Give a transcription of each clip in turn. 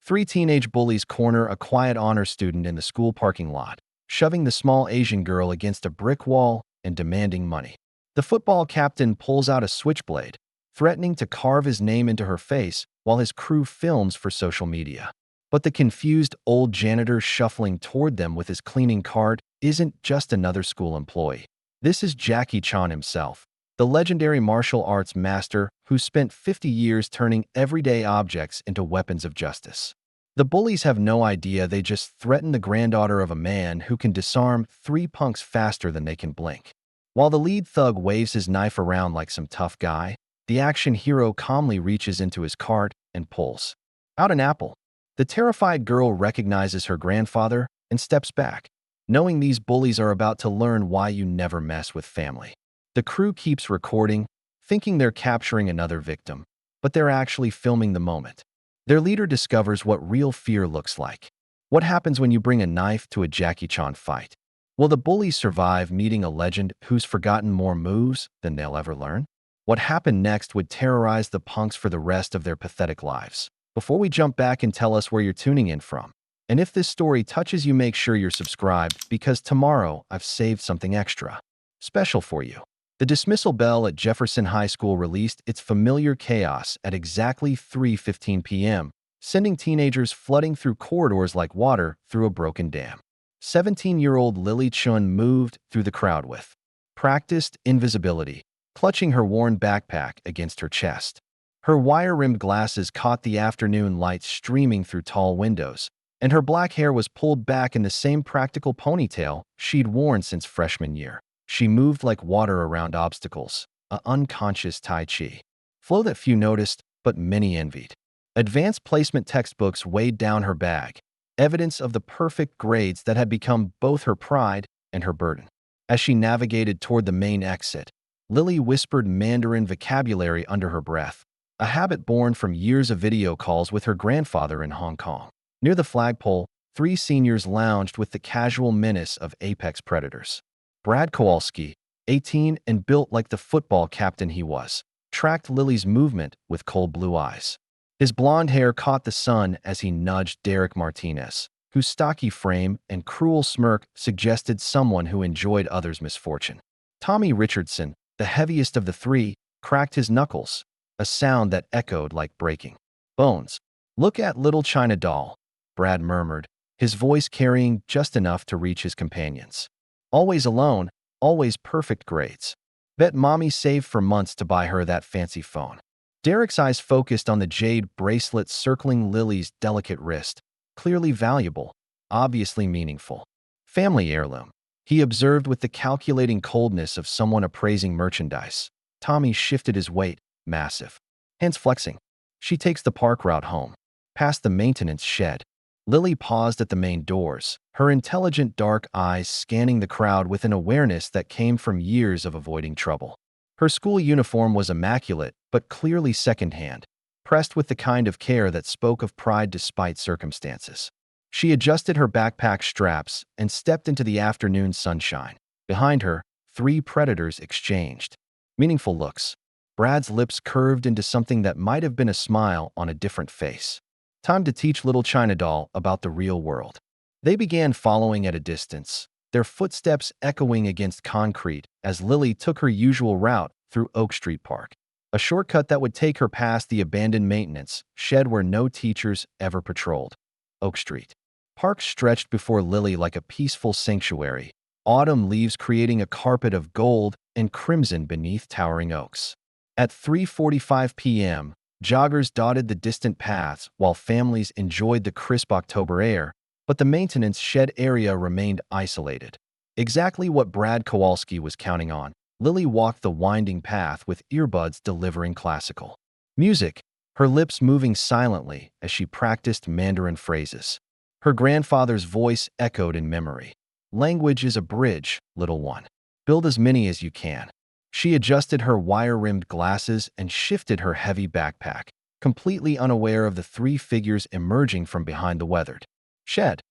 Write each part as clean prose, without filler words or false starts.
Three teenage bullies corner a quiet honor student in the school parking lot, shoving the small Asian girl against a brick wall and demanding money. The football captain pulls out a switchblade, threatening to carve his name into her face while his crew films for social media. But the confused old janitor shuffling toward them with his cleaning cart isn't just another school employee. This is Jackie Chan himself, the legendary martial arts master who spent 50 years turning everyday objects into weapons of justice. The bullies have no idea they just threatened the granddaughter of a man who can disarm three punks faster than they can blink. While the lead thug waves his knife around like some tough guy, the action hero calmly reaches into his cart and pulls out an apple. The terrified girl recognizes her grandfather and steps back, knowing these bullies are about to learn why you never mess with family. The crew keeps recording, thinking they're capturing another victim, but they're actually filming the moment. Their leader discovers what real fear looks like. What happens when you bring a knife to a Jackie Chan fight? Will the bullies survive meeting a legend who's forgotten more moves than they'll ever learn? What happened next would terrorize the punks for the rest of their pathetic lives. Before we jump back and tell us where you're tuning in from, and if this story touches you, make sure you're subscribed because tomorrow I've saved something extra special for you. The dismissal bell at Jefferson High School released its familiar chaos at exactly 3:15 p.m., sending teenagers flooding through corridors like water through a broken dam. 17-year-old Lily Chun moved through the crowd with practiced invisibility, clutching her worn backpack against her chest. Her wire-rimmed glasses caught the afternoon light streaming through tall windows, and her black hair was pulled back in the same practical ponytail she'd worn since freshman year. She moved like water around obstacles, a unconscious Tai Chi flow that few noticed, but many envied. Advanced placement textbooks weighed down her bag, evidence of the perfect grades that had become both her pride and her burden. As she navigated toward the main exit, Lily whispered Mandarin vocabulary under her breath, a habit born from years of video calls with her grandfather in Hong Kong. Near the flagpole, three seniors lounged with the casual menace of apex predators. Brad Kowalski, 18 and built like the football captain he was, tracked Lily's movement with cold blue eyes. His blonde hair caught the sun as he nudged Derek Martinez, whose stocky frame and cruel smirk suggested someone who enjoyed others' misfortune. Tommy Richardson, the heaviest of the three, cracked his knuckles, a sound that echoed like breaking bones. "Look at little China doll," Brad murmured, his voice carrying just enough to reach his companions. "Always alone, always perfect grades. Bet mommy saved for months to buy her that fancy phone." Derek's eyes focused on the jade bracelet circling Lily's delicate wrist, clearly valuable, obviously meaningful. "Family heirloom," he observed with the calculating coldness of someone appraising merchandise. Tommy shifted his weight, massive. Hands flexing. She takes the park route home, past the maintenance shed. Lily paused at the main doors, her intelligent dark eyes scanning the crowd with an awareness that came from years of avoiding trouble. Her school uniform was immaculate, but clearly secondhand, pressed with the kind of care that spoke of pride despite circumstances. She adjusted her backpack straps and stepped into the afternoon sunshine. Behind her, three predators exchanged meaningful looks. Brad's lips curved into something that might have been a smile on a different face. Time to teach little China doll about the real world. They began following at a distance, their footsteps echoing against concrete as Lily took her usual route through Oak Street Park, a shortcut that would take her past the abandoned maintenance shed where no teachers ever patrolled. Oak Street Park stretched before Lily like a peaceful sanctuary, autumn leaves creating a carpet of gold and crimson beneath towering oaks. At 3:45 p.m., joggers dotted the distant paths while families enjoyed the crisp October air, but the maintenance shed area remained isolated. Exactly what Brad Kowalski was counting on, Lily walked the winding path with earbuds delivering classical music, her lips moving silently as she practiced Mandarin phrases. Her grandfather's voice echoed in memory. "Language is a bridge, little one. Build as many as you can." She adjusted her wire-rimmed glasses and shifted her heavy backpack, completely unaware of the three figures emerging from behind the weathered shed.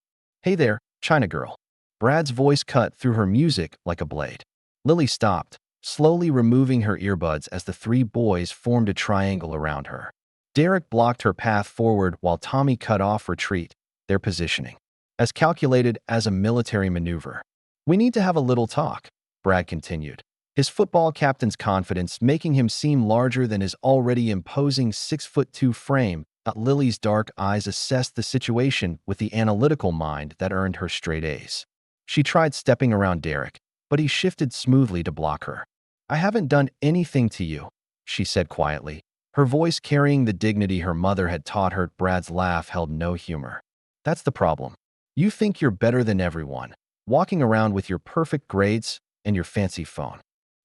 "Hey there, China girl." Brad's voice cut through her music like a blade. Lily stopped, slowly removing her earbuds as the three boys formed a triangle around her. Derek blocked her path forward while Tommy cut off retreat, their positioning as calculated as a military maneuver. "We need to have a little talk," Brad continued, his football captain's confidence making him seem larger than his already imposing 6'2" frame. Lily's dark eyes assessed the situation with the analytical mind that earned her straight A's. She tried stepping around Derek, but he shifted smoothly to block her. "I haven't done anything to you," she said quietly, her voice carrying the dignity her mother had taught her. Brad's laugh held no humor. "That's the problem. You think you're better than everyone, walking around with your perfect grades and your fancy phone."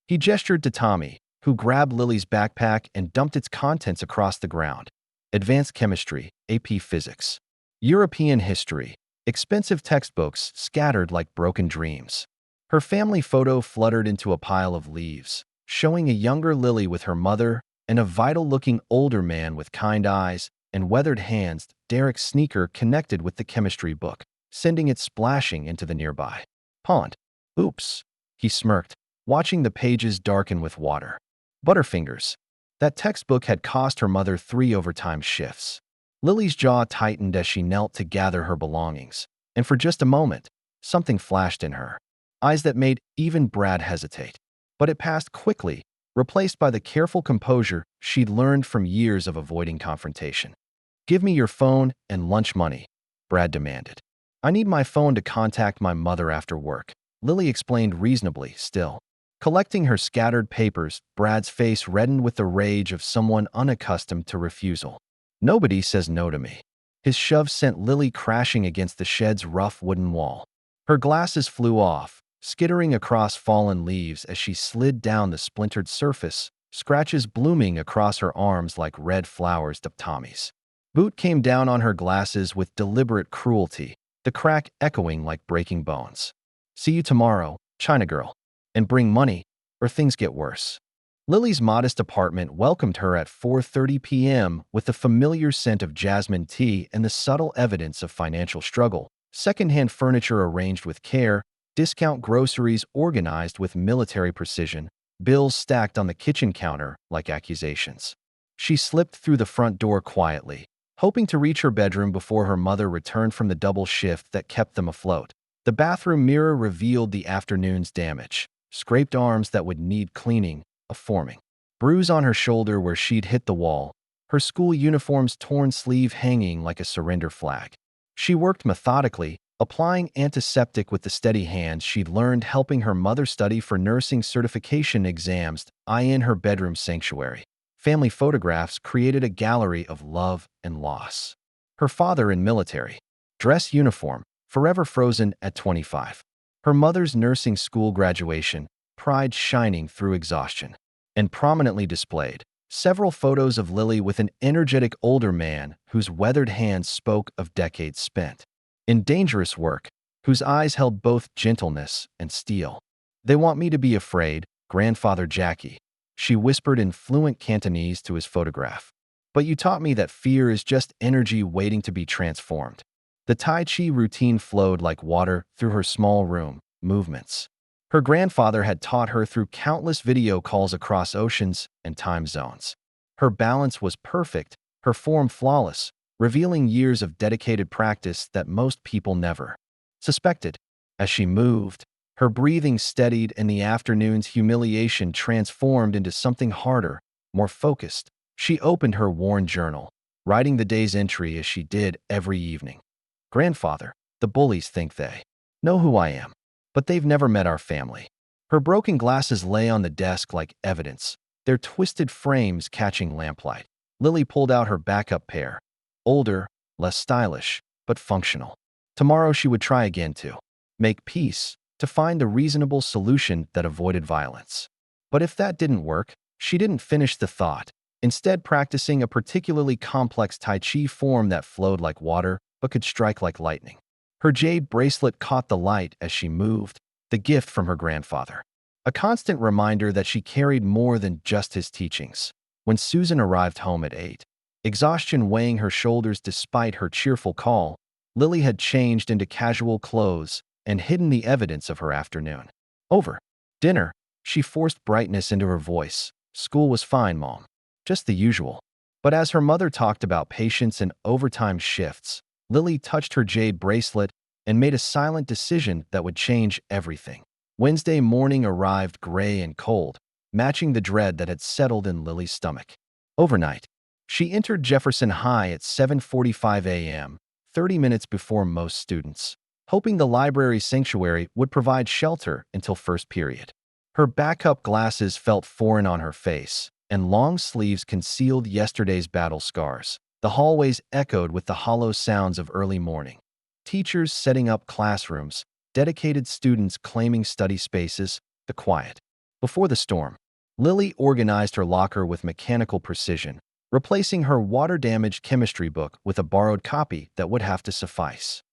He gestured to Tommy, who grabbed Lily's backpack and dumped its contents across the ground. Advanced chemistry, AP physics, European history, expensive textbooks scattered like broken dreams. Her family photo fluttered into a pile of leaves, showing a younger Lily with her mother and a vital-looking older man with kind eyes and weathered hands. Derek's sneaker connected with the chemistry book, sending it splashing into the nearby pond. "Oops," he smirked, watching the pages darken with water. Butterfingers. That textbook had cost her mother 3 overtime shifts. Lily's jaw tightened as she knelt to gather her belongings, and for just a moment, something flashed in her eyes that made even Brad hesitate. But it passed quickly, replaced by the careful composure she'd learned from years of avoiding confrontation. "Give me your phone and lunch money," Brad demanded. "I need my phone to contact my mother after work," Lily explained reasonably. Still collecting her scattered papers, Brad's face reddened with the rage of someone unaccustomed to refusal. "Nobody says no to me." His shove sent Lily crashing against the shed's rough wooden wall. Her glasses flew off, skittering across fallen leaves as she slid down the splintered surface, scratches blooming across her arms like red flowers. Tommy's boot came down on her glasses with deliberate cruelty, the crack echoing like breaking bones. "See you tomorrow, China girl. And bring money, or things get worse." Lily's modest apartment welcomed her at 4:30 p.m. with the familiar scent of jasmine tea and the subtle evidence of financial struggle. Secondhand furniture arranged with care, discount groceries organized with military precision, bills stacked on the kitchen counter like accusations. She slipped through the front door quietly, hoping to reach her bedroom before her mother returned from the double shift that kept them afloat. The bathroom mirror revealed the afternoon's damage. Scraped arms that would need cleaning, a forming bruise on her shoulder where she'd hit the wall, her school uniform's torn sleeve hanging like a surrender flag. She worked methodically, applying antiseptic with the steady hands she'd learned helping her mother study for nursing certification exams. In her bedroom sanctuary, family photographs created a gallery of love and loss. Her father in military dress uniform, forever frozen at 25. Her mother's nursing school graduation, pride shining through exhaustion. And prominently displayed, several photos of Lily with an energetic older man whose weathered hands spoke of decades spent in dangerous work, whose eyes held both gentleness and steel. "They want me to be afraid, Grandfather Jackie," she whispered in fluent Cantonese to his photograph. "But you taught me that fear is just energy waiting to be transformed." The Tai Chi routine flowed like water through her small room, movements her grandfather had taught her through countless video calls across oceans and time zones. Her balance was perfect, her form flawless, revealing years of dedicated practice that most people never suspected. As she moved, her breathing steadied and the afternoon's humiliation transformed into something harder, more focused. She opened her worn journal, writing the day's entry as she did every evening. "Grandfather, the bullies think they know who I am, but they've never met our family." Her broken glasses lay on the desk like evidence, their twisted frames catching lamplight. Lily pulled out her backup pair, older, less stylish, but functional. Tomorrow she would try again to make peace, to find the reasonable solution that avoided violence. But if that didn't work, she didn't finish the thought, instead practicing a particularly complex Tai Chi form that flowed like water but could strike like lightning. Her jade bracelet caught the light as she moved, the gift from her grandfather. A constant reminder that she carried more than just his teachings. When Susan arrived home at 8, exhaustion weighing her shoulders despite her cheerful call, Lily had changed into casual clothes and hidden the evidence of her afternoon. Over dinner, she forced brightness into her voice. "School was fine, Mom. Just the usual. But as her mother talked about patience and overtime shifts, Lily touched her jade bracelet and made a silent decision that would change everything. Wednesday morning arrived gray and cold, matching the dread that had settled in Lily's stomach. Overnight, she entered Jefferson High at 7:45 a.m., 30 minutes before most students, hoping the library sanctuary would provide shelter until first period. Her backup glasses felt foreign on her face, and long sleeves concealed yesterday's battle scars. The hallways echoed with the hollow sounds of early morning. Teachers setting up classrooms, dedicated students claiming study spaces, the quiet. Before the storm, Lily organized her locker with mechanical precision, replacing her water-damaged chemistry book with a borrowed copy that would have to suffice.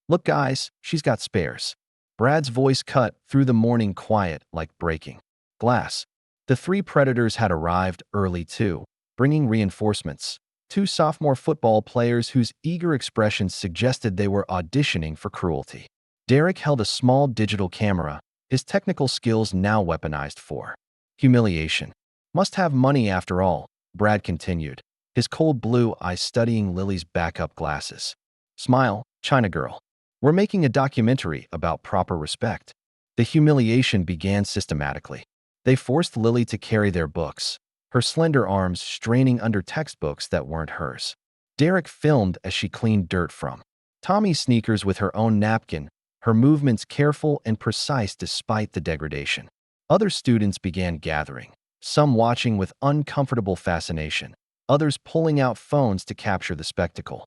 "Look, guys, she's got spares." Brad's voice cut through the morning quiet like breaking glass. The three predators had arrived early too, bringing reinforcements. Two sophomore football players whose eager expressions suggested they were auditioning for cruelty. Derek held a small digital camera, his technical skills now weaponized for humiliation. "Must have money after all," Brad continued, his cold blue eyes studying Lily's backup glasses. "Smile, China girl. We're making a documentary about proper respect." The humiliation began systematically. They forced Lily to carry their books, her slender arms straining under textbooks that weren't hers. Derek filmed as she cleaned dirt from Tommy's sneakers with her own napkin, her movements careful and precise despite the degradation. Other students began gathering, some watching with uncomfortable fascination, others pulling out phones to capture the spectacle.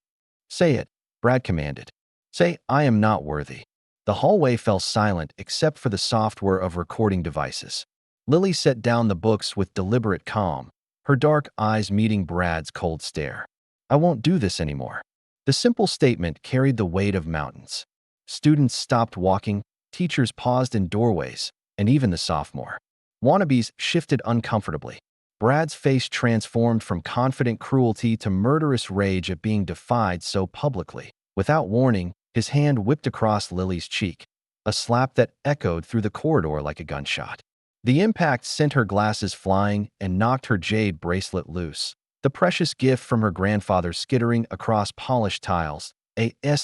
"Say it," Brad commanded. "Say, 'I am not worthy.'" The hallway fell silent except for the soft whir of recording devices. Lily set down the books with deliberate calm, her dark eyes meeting Brad's cold stare. "I won't do this anymore." The simple statement carried the weight of mountains. Students stopped walking, teachers paused in doorways, and even the sophomore wannabes shifted uncomfortably. Brad's face transformed from confident cruelty to murderous rage at being defied so publicly. Without warning, his hand whipped across Lily's cheek, a slap that echoed through the corridor like a gunshot. The impact sent her glasses flying and knocked her jade bracelet loose, the precious gift from her grandfather skittering across polished tiles.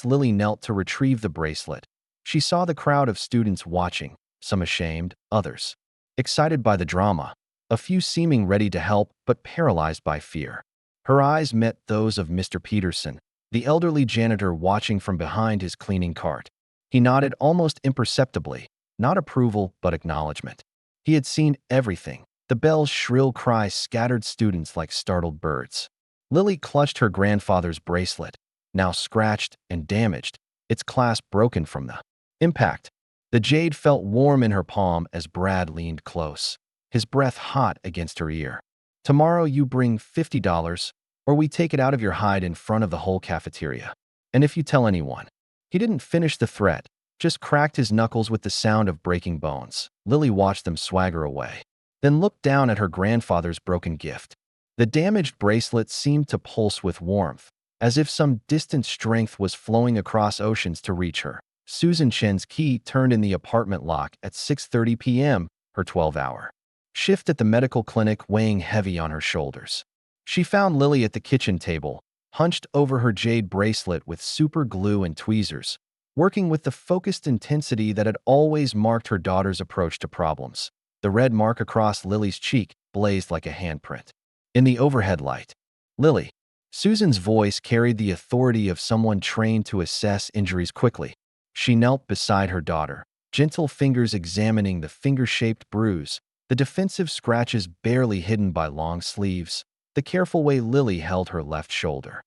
Lily knelt to retrieve the bracelet. She saw the crowd of students watching, some ashamed, others excited by the drama, a few seeming ready to help but paralyzed by fear. Her eyes met those of Mr. Peterson, the elderly janitor watching from behind his cleaning cart. He nodded almost imperceptibly, not approval but acknowledgement. He had seen everything. The bell's shrill cry scattered students like startled birds. Lily clutched her grandfather's bracelet, now scratched and damaged, its clasp broken from the impact. The jade felt warm in her palm as Brad leaned close, his breath hot against her ear. "Tomorrow you bring $50, or we take it out of your hide in front of the whole cafeteria. And if you tell anyone." He didn't finish the threat, just cracked his knuckles with the sound of breaking bones. Lily watched them swagger away, then looked down at her grandfather's broken gift. The damaged bracelet seemed to pulse with warmth, as if some distant strength was flowing across oceans to reach her. Susan Chen's key turned in the apartment lock at 6:30 p.m., her 12-hour shift at the medical clinic weighing heavy on her shoulders. She found Lily at the kitchen table, hunched over her jade bracelet with super glue and tweezers, working with the focused intensity that had always marked her daughter's approach to problems. The red mark across Lily's cheek blazed like a handprint. In the overhead light, "Lily." Susan's voice carried the authority of someone trained to assess injuries quickly. She knelt beside her daughter, gentle fingers examining the finger-shaped bruise, the defensive scratches barely hidden by long sleeves, the careful way Lily held her left shoulder.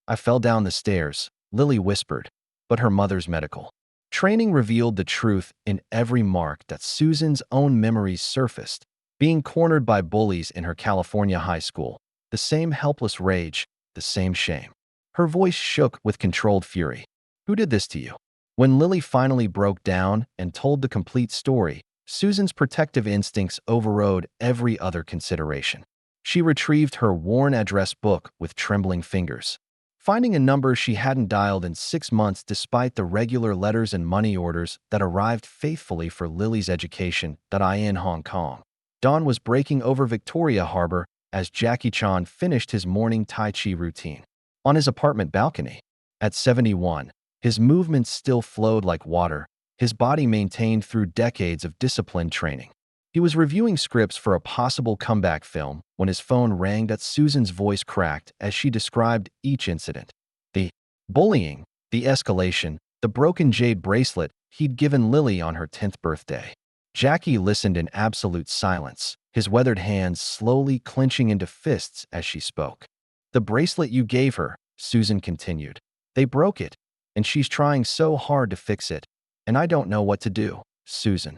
"I fell down the stairs," Lily whispered, but her mother's medical training revealed the truth in every mark that Susan's own memories surfaced, being cornered by bullies in her California high school, the same helpless rage, the same shame. Her voice shook with controlled fury. "Who did this to you?" When Lily finally broke down and told the complete story, Susan's protective instincts overrode every other consideration. She retrieved her worn address book with trembling fingers, finding a number she hadn't dialed in 6 months despite the regular letters and money orders that arrived faithfully for Lily's education. In Hong Kong, dawn was breaking over Victoria Harbor as Jackie Chan finished his morning Tai Chi routine. On his apartment balcony, at 71, his movements still flowed like water, his body maintained through decades of disciplined training. He was reviewing scripts for a possible comeback film when his phone rang. Susan's voice cracked as she described each incident. The bullying, the escalation, the broken jade bracelet he'd given Lily on her 10th birthday. Jackie listened in absolute silence, his weathered hands slowly clenching into fists as she spoke. "The bracelet you gave her," Susan continued. "They broke it, and she's trying so hard to fix it, and I don't know what to do, Susan."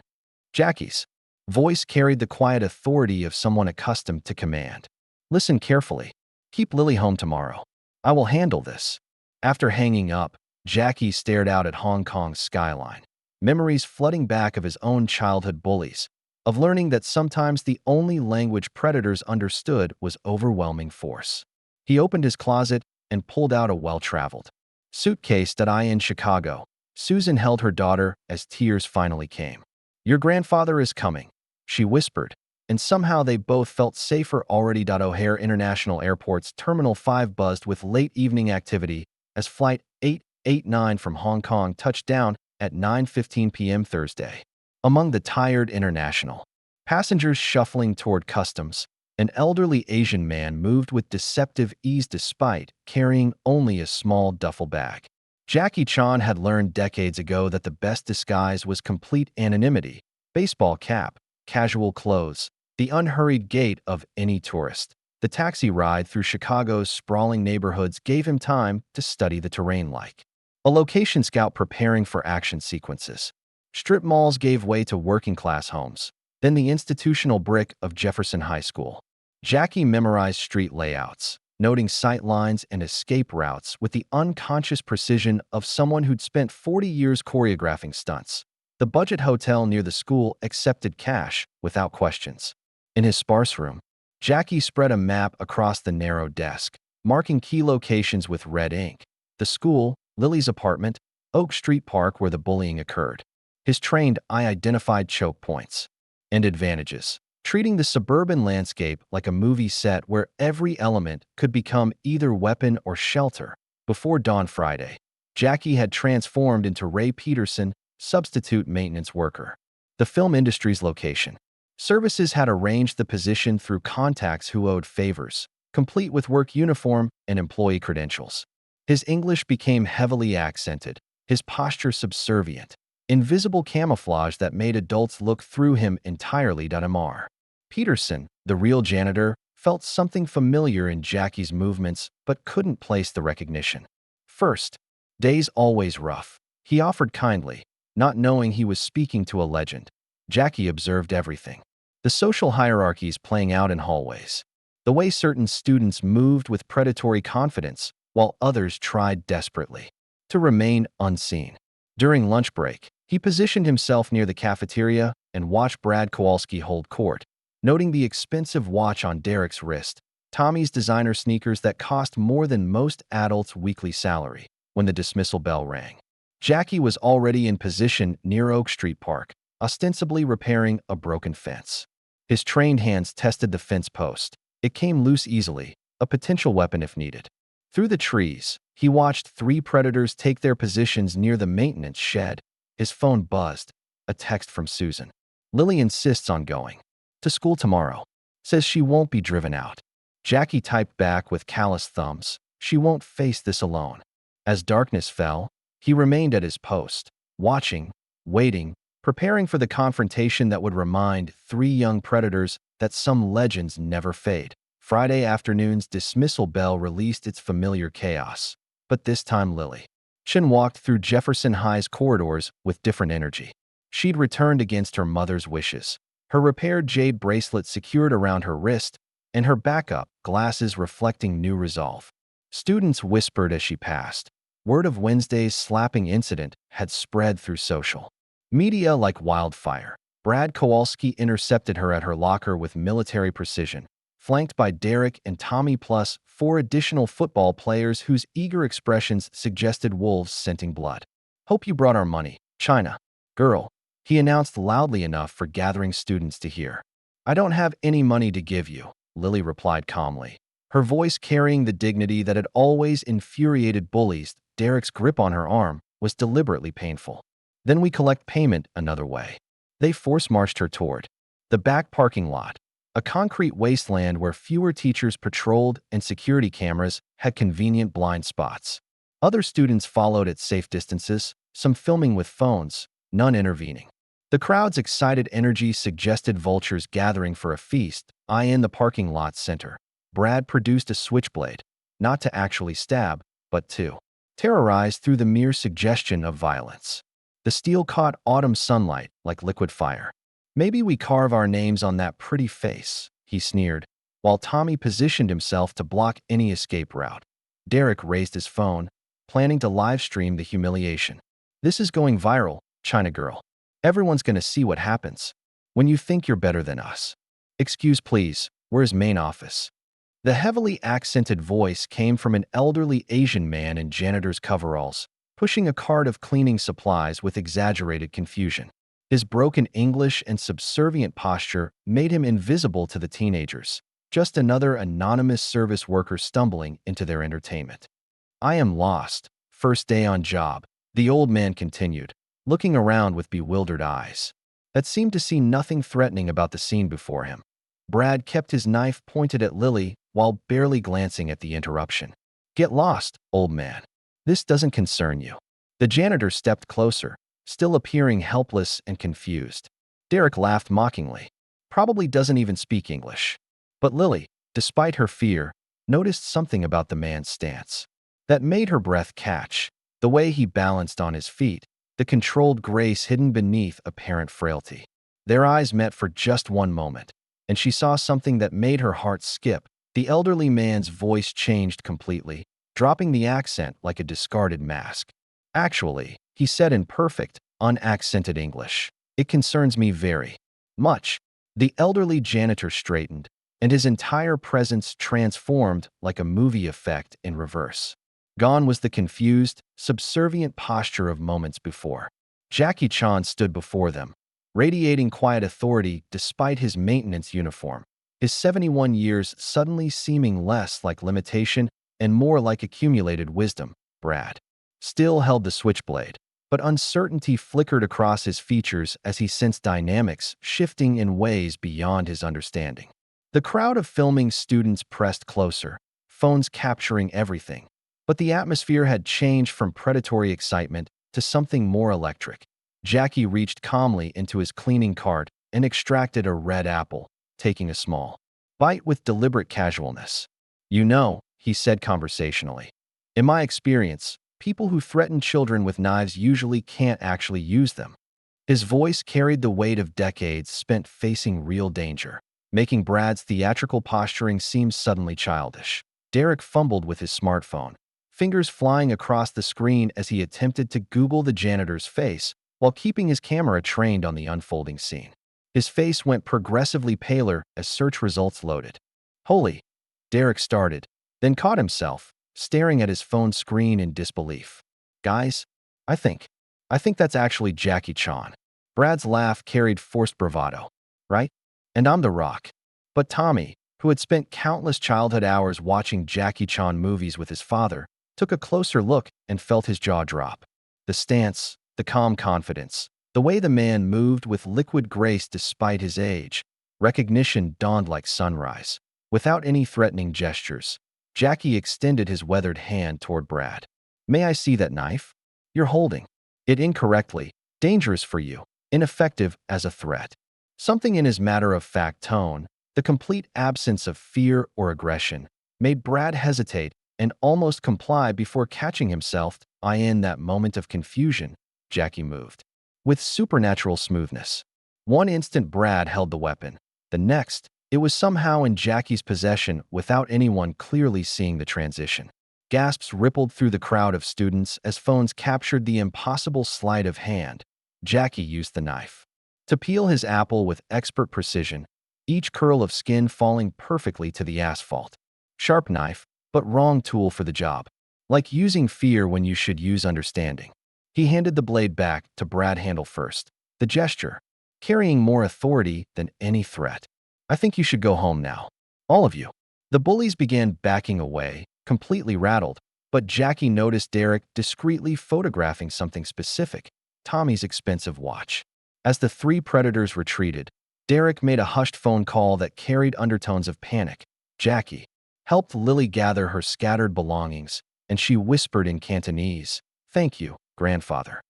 Jackie's voice carried the quiet authority of someone accustomed to command. "Listen carefully. Keep Lily home tomorrow. I will handle this." After hanging up, Jackie stared out at Hong Kong's skyline, memories flooding back of his own childhood bullies, of learning that sometimes the only language predators understood was overwhelming force. He opened his closet and pulled out a well-traveled suitcase. In Chicago, Susan held her daughter as tears finally came. "Your grandfather is coming," she whispered, and somehow they both felt safer already. O'Hare International Airport's Terminal 5 buzzed with late evening activity as Flight 889 from Hong Kong touched down at 9:15 p.m. Thursday. Among the tired international passengers shuffling toward customs, an elderly Asian man moved with deceptive ease despite carrying only a small duffel bag. Jackie Chan had learned decades ago that the best disguise was complete anonymity: baseball cap, casual clothes, the unhurried gait of any tourist. The taxi ride through Chicago's sprawling neighborhoods gave him time to study the terrain like a location scout preparing for action sequences. Strip malls gave way to working-class homes, then the institutional brick of Jefferson High School. Jackie memorized street layouts, noting sight lines and escape routes with the unconscious precision of someone who'd spent 40 years choreographing stunts. The budget hotel near the school accepted cash without questions. In his sparse room, Jackie spread a map across the narrow desk, marking key locations with red ink: the school, Lily's apartment, Oak Street Park where the bullying occurred. His trained eye identified choke points and advantages, treating the suburban landscape like a movie set where every element could become either weapon or shelter. Before dawn Friday, Jackie had transformed into Ray Peterson, substitute maintenance worker. The film industry's location services had arranged the position through contacts who owed favors, complete with work uniform and employee credentials. His English became heavily accented, his posture subservient, invisible camouflage that made adults look through him entirely. Mr. Peterson, the real janitor, felt something familiar in Jackie's movements but couldn't place the recognition. "First, day's always rough," he offered kindly, not knowing he was speaking to a legend. Jackie observed everything: the social hierarchies playing out in hallways, the way certain students moved with predatory confidence while others tried desperately to remain unseen. During lunch break, he positioned himself near the cafeteria and watched Brad Kowalski hold court, noting the expensive watch on Derek's wrist, Tommy's designer sneakers that cost more than most adults' weekly salary. When the dismissal bell rang, Jackie was already in position near Oak Street Park, ostensibly repairing a broken fence. His trained hands tested the fence post. It came loose easily, a potential weapon if needed. Through the trees, he watched 3 predators take their positions near the maintenance shed. His phone buzzed, a text from Susan. "Lily insists on going to school tomorrow. Says she won't be driven out." Jackie typed back with callous thumbs, "She won't face this alone." As darkness fell, he remained at his post, watching, waiting, preparing for the confrontation that would remind 3 young predators that some legends never fade. Friday afternoon's dismissal bell released its familiar chaos, but this time Lily Chen walked through Jefferson High's corridors with different energy. She'd returned against her mother's wishes, her repaired jade bracelet secured around her wrist, and her backup glasses reflecting new resolve. Students whispered as she passed. Word of Wednesday's slapping incident had spread through social media like wildfire. Brad Kowalski intercepted her at her locker with military precision, flanked by Derek and Tommy plus 4 additional football players whose eager expressions suggested wolves scenting blood. "Hope you brought our money, China girl," he announced loudly enough for gathering students to hear. "I don't have any money to give you," Lily replied calmly, her voice carrying the dignity that had always infuriated bullies. Derek's grip on her arm was deliberately painful. Then we collect payment another way. They force-marched her toward the back parking lot, a concrete wasteland where fewer teachers patrolled and security cameras had convenient blind spots. Other students followed at safe distances, some filming with phones, none intervening. The crowd's excited energy suggested vultures gathering for a feast. In the parking lot's center, Brad produced a switchblade, not to actually stab, but to terrorize through the mere suggestion of violence. The steel caught autumn sunlight like liquid fire. Maybe we carve our names on that pretty face, he sneered, while Tommy positioned himself to block any escape route. Derek raised his phone, planning to live-stream the humiliation. This is going viral, China girl. Everyone's gonna see what happens when you think you're better than us. Excuse please, where's main office? The heavily accented voice came from an elderly Asian man in janitor's coveralls, pushing a cart of cleaning supplies with exaggerated confusion. His broken English and subservient posture made him invisible to the teenagers, just another anonymous service worker stumbling into their entertainment. I am lost. First day on job, the old man continued, looking around with bewildered eyes that seemed to see nothing threatening about the scene before him. Brad kept his knife pointed at Lily while barely glancing at the interruption. Get lost, old man. This doesn't concern you. The janitor stepped closer, still appearing helpless and confused. Derek laughed mockingly. Probably doesn't even speak English. But Lily, despite her fear, noticed something about the man's stance that made her breath catch. The way he balanced on his feet, the controlled grace hidden beneath apparent frailty. Their eyes met for just one moment, and she saw something that made her heart skip. The elderly man's voice changed completely, dropping the accent like a discarded mask. Actually, he said in perfect, unaccented English, it concerns me very much. The elderly janitor straightened, and his entire presence transformed like a movie effect in reverse. Gone was the confused, subservient posture of moments before. Jackie Chan stood before them, radiating quiet authority despite his maintenance uniform, his 71 years suddenly seeming less like limitation and more like accumulated wisdom. Brad still held the switchblade, but uncertainty flickered across his features as he sensed dynamics shifting in ways beyond his understanding. The crowd of filming students pressed closer, phones capturing everything. But the atmosphere had changed from predatory excitement to something more electric. Jackie reached calmly into his cleaning cart and extracted a red apple, taking a small bite with deliberate casualness. You know, he said conversationally, in my experience, people who threaten children with knives usually can't actually use them. His voice carried the weight of decades spent facing real danger, making Brad's theatrical posturing seem suddenly childish. Derek fumbled with his smartphone, fingers flying across the screen as he attempted to Google the janitor's face while keeping his camera trained on the unfolding scene. His face went progressively paler as search results loaded. Holy, Derek started, then caught himself, staring at his phone screen in disbelief. Guys, I think that's actually Jackie Chan. Brad's laugh carried forced bravado, right? And I'm The Rock. But Tommy, who had spent countless childhood hours watching Jackie Chan movies with his father, took a closer look and felt his jaw drop. The stance, the calm confidence, the way the man moved with liquid grace despite his age. Recognition dawned like sunrise. Without any threatening gestures, Jackie extended his weathered hand toward Brad. May I see that knife? You're holding it incorrectly, dangerous for you, ineffective as a threat. Something in his matter-of-fact tone, the complete absence of fear or aggression, made Brad hesitate and almost comply before catching himself. In that moment of confusion, Jackie moved with supernatural smoothness. One instant Brad held the weapon. The next, it was somehow in Jackie's possession without anyone clearly seeing the transition. Gasps rippled through the crowd of students as phones captured the impossible sleight of hand. Jackie used the knife to peel his apple with expert precision, each curl of skin falling perfectly to the asphalt. Sharp knife, but wrong tool for the job. Like using fear when you should use understanding. He handed the blade back to Brad handle first, the gesture carrying more authority than any threat. I think you should go home now. All of you. The bullies began backing away, completely rattled, but Jackie noticed Derek discreetly photographing something specific, Tommy's expensive watch. As the three predators retreated, Derek made a hushed phone call that carried undertones of panic. Jackie helped Lily gather her scattered belongings, and she whispered in Cantonese, "Thank you, grandfather."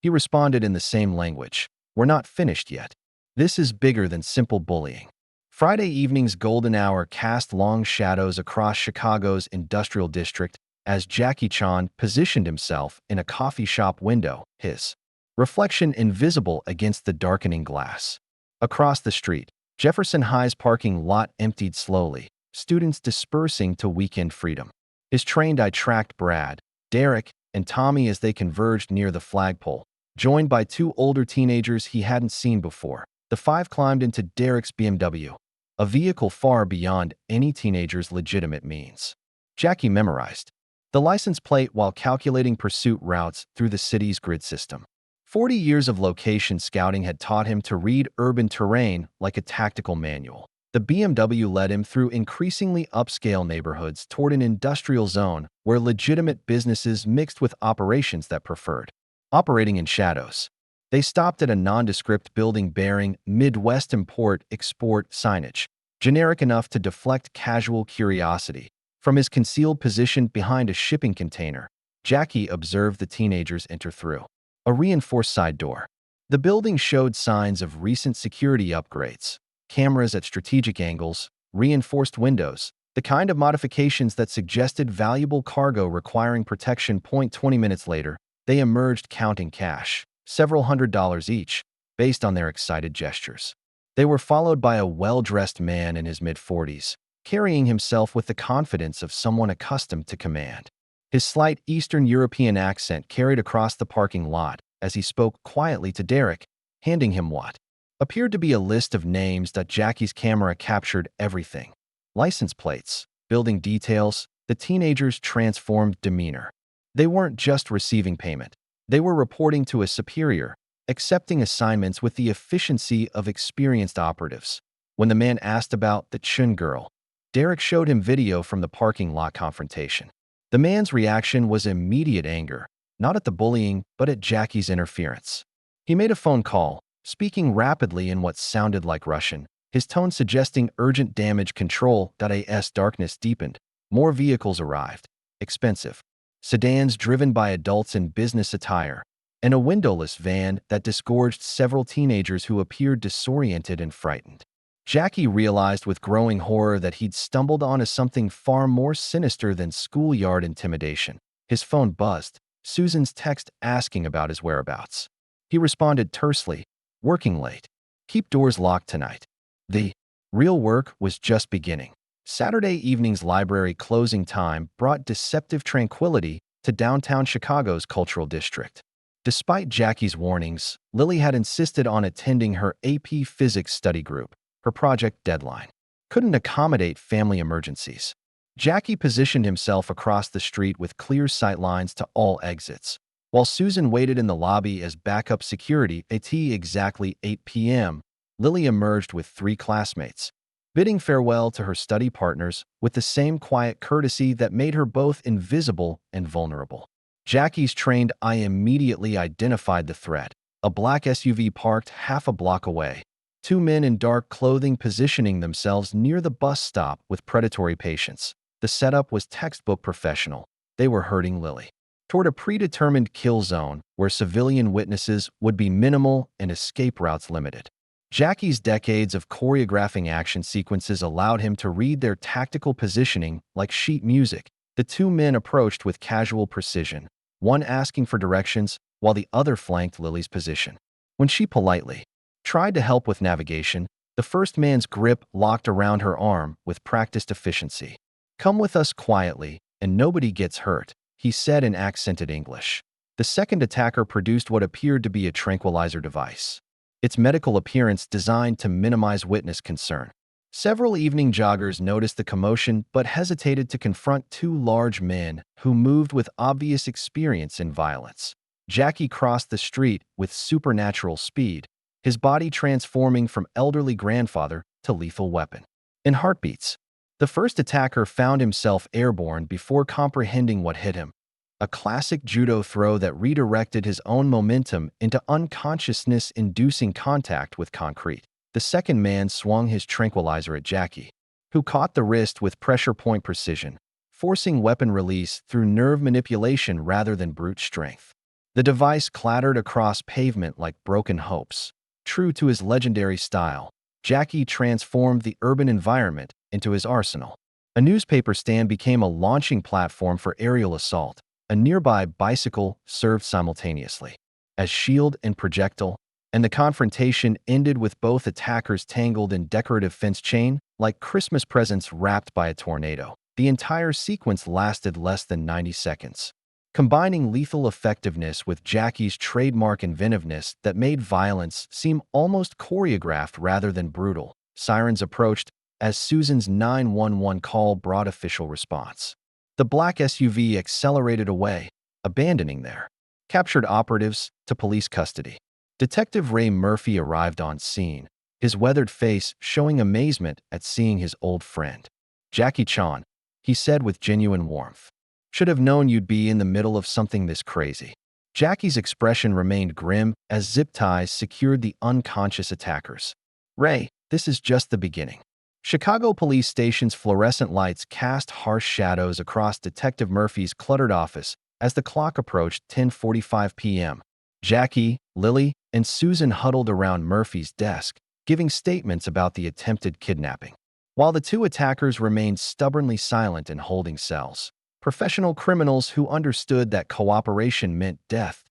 He responded in the same language, "We're not finished yet. This is bigger than simple bullying." Friday evening's golden hour cast long shadows across Chicago's industrial district as Jackie Chan positioned himself in a coffee shop window, his reflection invisible against the darkening glass. Across the street, Jefferson High's parking lot emptied slowly, students dispersing to weekend freedom. His trained eye tracked Brad, Derek, and Tommy as they converged near the flagpole, joined by two older teenagers he hadn't seen before. The five climbed into Derek's BMW, a vehicle far beyond any teenager's legitimate means. Jackie memorized the license plate while calculating pursuit routes through the city's grid system. 40 years of location scouting had taught him to read urban terrain like a tactical manual. The BMW led him through increasingly upscale neighborhoods toward an industrial zone where legitimate businesses mixed with operations that preferred operating in shadows. They stopped at a nondescript building bearing Midwest Import-Export signage, generic enough to deflect casual curiosity. From his concealed position behind a shipping container, Jackie observed the teenagers enter through a reinforced side door. The building showed signs of recent security upgrades, cameras at strategic angles, reinforced windows, the kind of modifications that suggested valuable cargo requiring protection. 20 minutes later, they emerged counting cash, several $100s each, based on their excited gestures. They were followed by a well-dressed man in his mid-40s, carrying himself with the confidence of someone accustomed to command. His slight Eastern European accent carried across the parking lot as he spoke quietly to Derek, handing him what appeared to be a list of names that Jackie's camera captured everything. License plates, building details, the teenagers' transformed demeanor. They weren't just receiving payment. They were reporting to a superior, accepting assignments with the efficiency of experienced operatives. When the man asked about the Chun girl, Derek showed him video from the parking lot confrontation. The man's reaction was immediate anger, not at the bullying, but at Jackie's interference. He made a phone call, speaking rapidly in what sounded like Russian, his tone suggesting urgent damage control. As darkness deepened, more vehicles arrived, expensive sedans driven by adults in business attire, and a windowless van that disgorged several teenagers who appeared disoriented and frightened. Jackie realized with growing horror that he'd stumbled onto something far more sinister than schoolyard intimidation. His phone buzzed, Susan's text asking about his whereabouts. He responded tersely, "Working late. Keep doors locked tonight." The real work was just beginning. Saturday evening's library closing time brought deceptive tranquility to downtown Chicago's cultural district. Despite Jackie's warnings, Lily had insisted on attending her AP Physics study group. Her project deadline couldn't accommodate family emergencies. Jackie positioned himself across the street with clear sight lines to all exits, while Susan waited in the lobby as backup security. At exactly 8 p.m., Lily emerged with three classmates, bidding farewell to her study partners with the same quiet courtesy that made her both invisible and vulnerable. Jackie's trained eye immediately identified the threat, a black SUV parked half a block away. Two men in dark clothing positioning themselves near the bus stop with predatory patience. The setup was textbook professional. They were herding Lily toward a predetermined kill zone where civilian witnesses would be minimal and escape routes limited. Jackie's decades of choreographing action sequences allowed him to read their tactical positioning like sheet music. The two men approached with casual precision, one asking for directions while the other flanked Lily's position. When she politely tried to help with navigation, the first man's grip locked around her arm with practiced efficiency. "Come with us quietly, and nobody gets hurt," he said in accented English. The second attacker produced what appeared to be a tranquilizer device, its medical appearance designed to minimize witness concern. Several evening joggers noticed the commotion but hesitated to confront two large men who moved with obvious experience in violence. Jackie crossed the street with supernatural speed, his body transforming from elderly grandfather to lethal weapon. In heartbeats, The first attacker found himself airborne before comprehending what hit him. A classic judo throw that redirected his own momentum into unconsciousness-inducing contact with concrete. The second man swung his tranquilizer at Jackie, who caught the wrist with pressure point precision, forcing weapon release through nerve manipulation rather than brute strength. The device clattered across pavement like broken hopes. True to his legendary style, Jackie transformed the urban environment into his arsenal. A newspaper stand became a launching platform for aerial assault. A nearby bicycle served simultaneously as shield and projectile, and the confrontation ended with both attackers tangled in decorative fence chain like Christmas presents wrapped by a tornado. The entire sequence lasted less than 90 seconds, combining lethal effectiveness with Jackie's trademark inventiveness that made violence seem almost choreographed rather than brutal. Sirens approached as Susan's 911 call brought official response. The black SUV accelerated away, abandoning their captured operatives to police custody. Detective Ray Murphy arrived on scene, his weathered face showing amazement at seeing his old friend. "Jackie Chan," he said with genuine warmth. "Should have known you'd be in the middle of something this crazy." Jackie's expression remained grim as zip ties secured the unconscious attackers. "Ray, this is just the beginning." Chicago police station's fluorescent lights cast harsh shadows across Detective Murphy's cluttered office as the clock approached 10:45 p.m. Jackie, Lily, and Susan huddled around Murphy's desk, giving statements about the attempted kidnapping. While the two attackers remained stubbornly silent and holding cells, professional criminals who understood that cooperation meant death,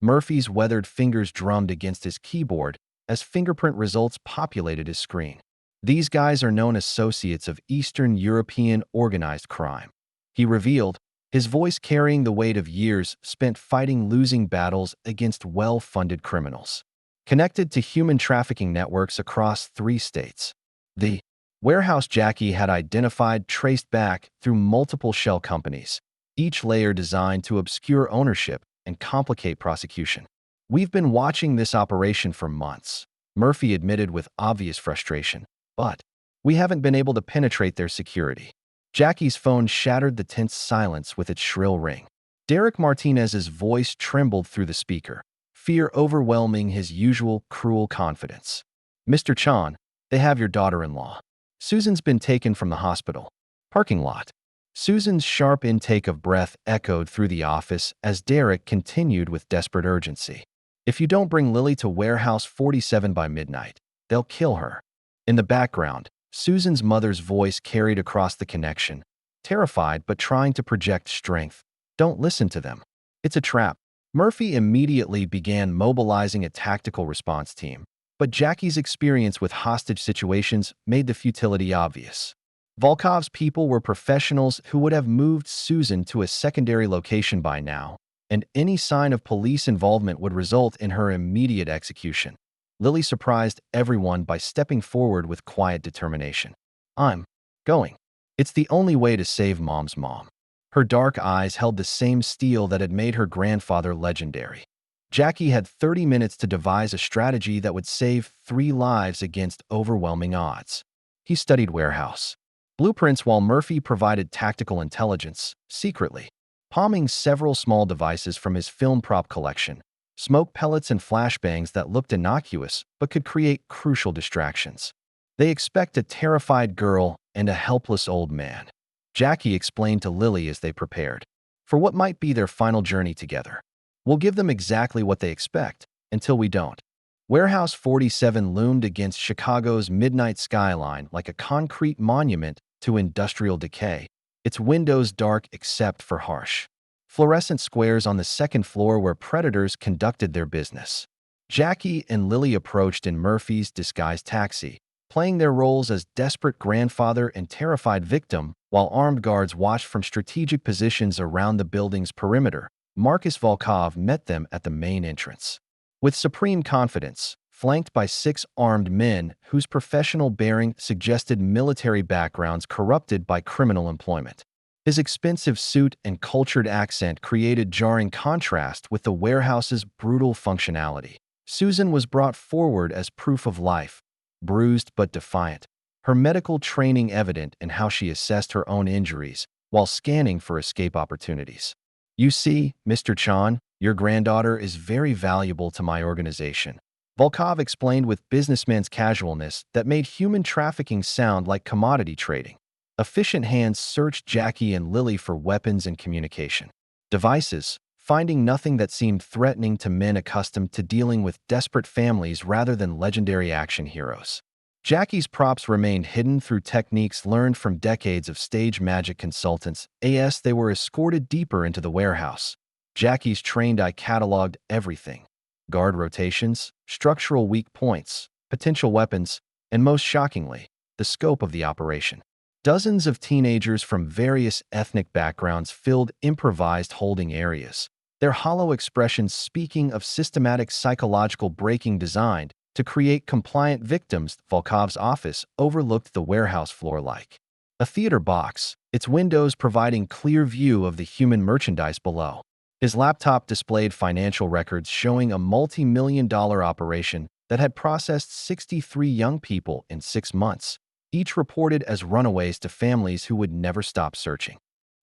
Murphy's weathered fingers drummed against his keyboard as fingerprint results populated his screen. "These guys are known associates of Eastern European organized crime," he revealed, his voice carrying the weight of years spent fighting losing battles against well-funded criminals, connected to human trafficking networks across 3 states. The warehouse Jackie had identified traced back through multiple shell companies, each layer designed to obscure ownership and complicate prosecution. "We've been watching this operation for months," Murphy admitted with obvious frustration. "But we haven't been able to penetrate their security." Jackie's phone shattered the tense silence with its shrill ring. Derek Martinez's voice trembled through the speaker, fear overwhelming his usual cruel confidence. "Mr. Chan, they have your daughter-in-law. Susan's been taken from the hospital." Parking lot. Susan's sharp intake of breath echoed through the office as Derek continued with desperate urgency. "If you don't bring Lily to Warehouse 47 by midnight, they'll kill her." In the background, Susan's mother's voice carried across the connection, terrified but trying to project strength. "Don't listen to them. It's a trap." Murphy immediately began mobilizing a tactical response team, but Jackie's experience with hostage situations made the futility obvious. Volkov's people were professionals who would have moved Susan to a secondary location by now, and any sign of police involvement would result in her immediate execution. Lily surprised everyone by stepping forward with quiet determination. "I'm going. It's the only way to save Mom's mom." Her dark eyes held the same steel that had made her grandfather legendary. Jackie had 30 minutes to devise a strategy that would save 3 lives against overwhelming odds. He studied warehouse blueprints while Murphy provided tactical intelligence, secretly, palming several small devices from his film prop collection. Smoke pellets and flashbangs that looked innocuous but could create crucial distractions. "They expect a terrified girl and a helpless old man," Jackie explained to Lily as they prepared for what might be their final journey together. "We'll give them exactly what they expect, until we don't." Warehouse 47 loomed against Chicago's midnight skyline like a concrete monument to industrial decay, its windows dark except for harsh fluorescent squares on the second floor where predators conducted their business. Jackie and Lily approached in Murphy's disguised taxi, playing their roles as desperate grandfather and terrified victim, while armed guards watched from strategic positions around the building's perimeter. Marcus Volkov met them at the main entrance. With supreme confidence, flanked by 6 armed men whose professional bearing suggested military backgrounds corrupted by criminal employment. His expensive suit and cultured accent created jarring contrast with the warehouse's brutal functionality. Susan was brought forward as proof of life, bruised but defiant, her medical training evident in how she assessed her own injuries while scanning for escape opportunities. "You see, Mr. Chan, your granddaughter is very valuable to my organization," Volkov explained with businessman's casualness that made human trafficking sound like commodity trading. Efficient hands searched Jackie and Lily for weapons and communication devices, finding nothing that seemed threatening to men accustomed to dealing with desperate families rather than legendary action heroes. Jackie's props remained hidden through techniques learned from decades of stage magic consultants. As they were escorted deeper into the warehouse, Jackie's trained eye cataloged everything: guard rotations, structural weak points, potential weapons, and most shockingly, the scope of the operation. Dozens of teenagers from various ethnic backgrounds filled improvised holding areas, their hollow expressions speaking of systematic psychological breaking designed to create compliant victims. Volkov's office overlooked the warehouse floor like a theater box, its windows providing clear view of the human merchandise below. His laptop displayed financial records showing a multi-million-dollar operation that had processed 63 young people in 6 months, each reported as runaways to families who would never stop searching.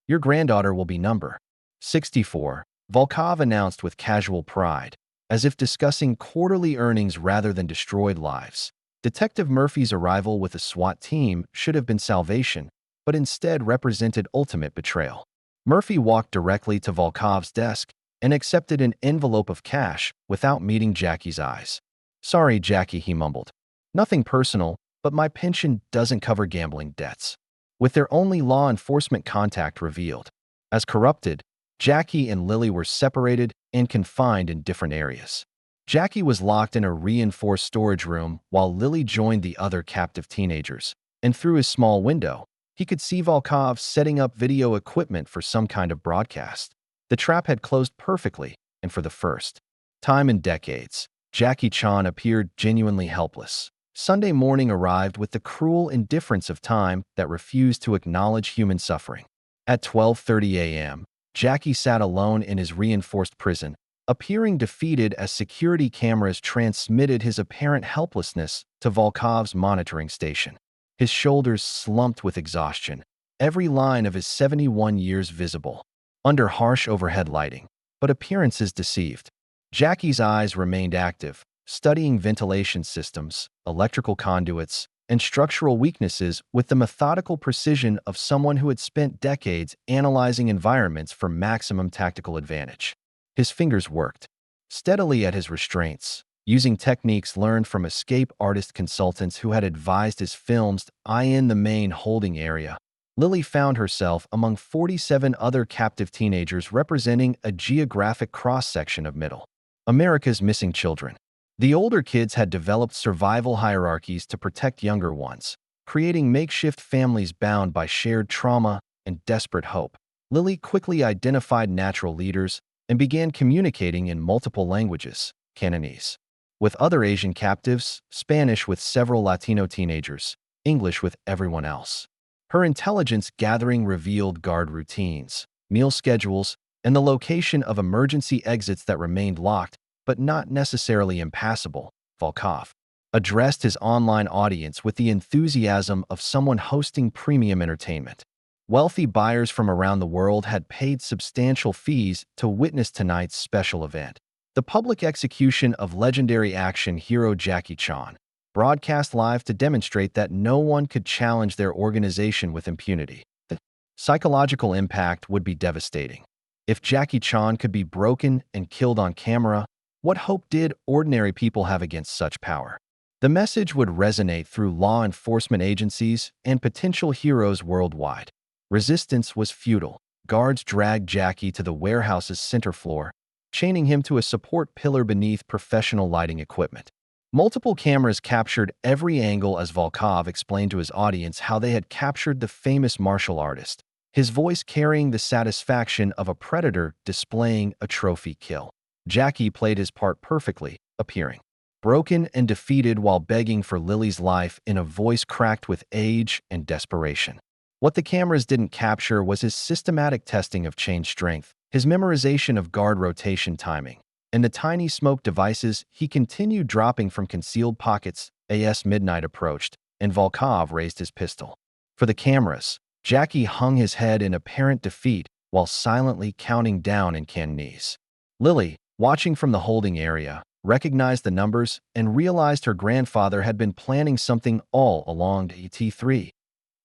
"Your granddaughter will be number 64, Volkov announced with casual pride, as if discussing quarterly earnings rather than destroyed lives. Detective Murphy's arrival with a SWAT team should have been salvation, but instead represented ultimate betrayal. Murphy walked directly to Volkov's desk and accepted an envelope of cash without meeting Jackie's eyes. "Sorry, Jackie," he mumbled. "Nothing personal, but my pension doesn't cover gambling debts." With their only law enforcement contact revealed as corrupted, Jackie and Lily were separated and confined in different areas. Jackie was locked in a reinforced storage room while Lily joined the other captive teenagers, and through his small window, he could see Volkov setting up video equipment for some kind of broadcast. The trap had closed perfectly, and for the first time in decades, Jackie Chan appeared genuinely helpless. Sunday morning arrived with the cruel indifference of time that refused to acknowledge human suffering. At 12:30 a.m., Jackie sat alone in his reinforced prison, appearing defeated as security cameras transmitted his apparent helplessness to Volkov's monitoring station. His shoulders slumped with exhaustion, every line of his 71 years visible, under harsh overhead lighting, but appearances deceived. Jackie's eyes remained active, studying ventilation systems, electrical conduits, and structural weaknesses with the methodical precision of someone who had spent decades analyzing environments for maximum tactical advantage. His fingers worked steadily at his restraints, using techniques learned from escape artist consultants who had advised his films in the main holding area. Lily found herself among 47 other captive teenagers representing a geographic cross-section of Middle America's missing children. The older kids had developed survival hierarchies to protect younger ones, creating makeshift families bound by shared trauma and desperate hope. Lily quickly identified natural leaders and began communicating in multiple languages: Cantonese with other Asian captives, Spanish with several Latino teenagers, English with everyone else. Her intelligence gathering revealed guard routines, meal schedules, and the location of emergency exits that remained locked but not necessarily impassable. Volkov addressed his online audience with the enthusiasm of someone hosting premium entertainment. Wealthy buyers from around the world had paid substantial fees to witness tonight's special event, the public execution of legendary action hero Jackie Chan, broadcast live to demonstrate that no one could challenge their organization with impunity. The psychological impact would be devastating. If Jackie Chan could be broken and killed on camera, what hope did ordinary people have against such power? The message would resonate through law enforcement agencies and potential heroes worldwide. Resistance was futile. Guards dragged Jackie to the warehouse's center floor, chaining him to a support pillar beneath professional lighting equipment. Multiple cameras captured every angle as Volkov explained to his audience how they had captured the famous martial artist, his voice carrying the satisfaction of a predator displaying a trophy kill. Jackie played his part perfectly, appearing broken and defeated while begging for Lily's life in a voice cracked with age and desperation. What the cameras didn't capture was his systematic testing of chain strength, his memorization of guard rotation timing, and the tiny smoke devices he continued dropping from concealed pockets. As midnight approached, and Volkov raised his pistol. For the cameras, Jackie hung his head in apparent defeat while silently counting down in Cantonese. Lily, watching from the holding area, recognized the numbers and realized her grandfather had been planning something all along. T3.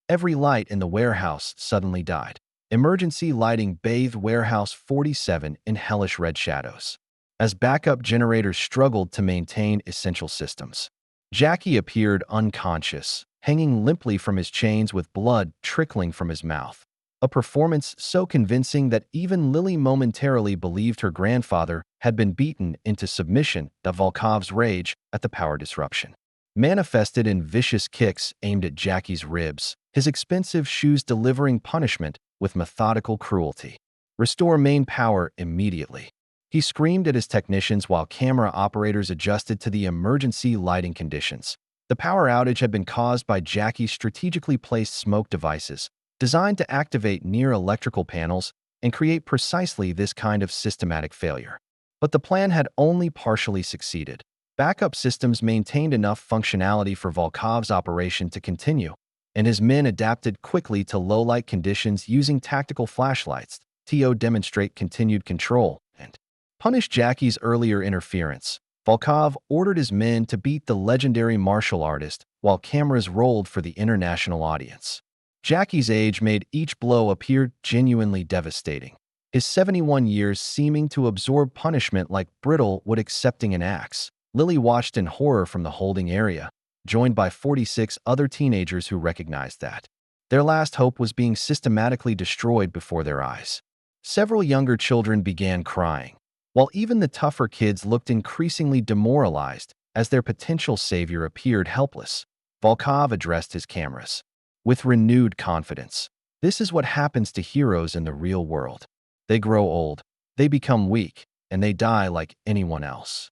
Every light in the warehouse suddenly died. Emergency lighting bathed Warehouse 47 in hellish red shadows, as backup generators struggled to maintain essential systems. Jackie appeared unconscious, hanging limply from his chains with blood trickling from his mouth. A performance so convincing that even Lily momentarily believed her grandfather had been beaten into submission. That Volkov's rage at the power disruption manifested in vicious kicks aimed at Jackie's ribs, his expensive shoes delivering punishment with methodical cruelty. Restore main power immediately. He screamed at his technicians while camera operators adjusted to the emergency lighting conditions. The power outage had been caused by Jackie's strategically placed smoke devices, designed to activate near electrical panels and create precisely this kind of systematic failure. But the plan had only partially succeeded. Backup systems maintained enough functionality for Volkov's operation to continue, and his men adapted quickly to low-light conditions using tactical flashlights to demonstrate continued control and punish Jackie's earlier interference. Volkov ordered his men to beat the legendary martial artist while cameras rolled for the international audience. Jackie's age made each blow appear genuinely devastating, his 71 years seeming to absorb punishment like brittle wood accepting an axe. Lily watched in horror from the holding area, joined by 46 other teenagers who recognized that their last hope was being systematically destroyed before their eyes. Several younger children began crying, while even the tougher kids looked increasingly demoralized as their potential savior appeared helpless. Volkov addressed his cameras with renewed confidence. This is what happens to heroes in the real world. They grow old, they become weak, and they die like anyone else.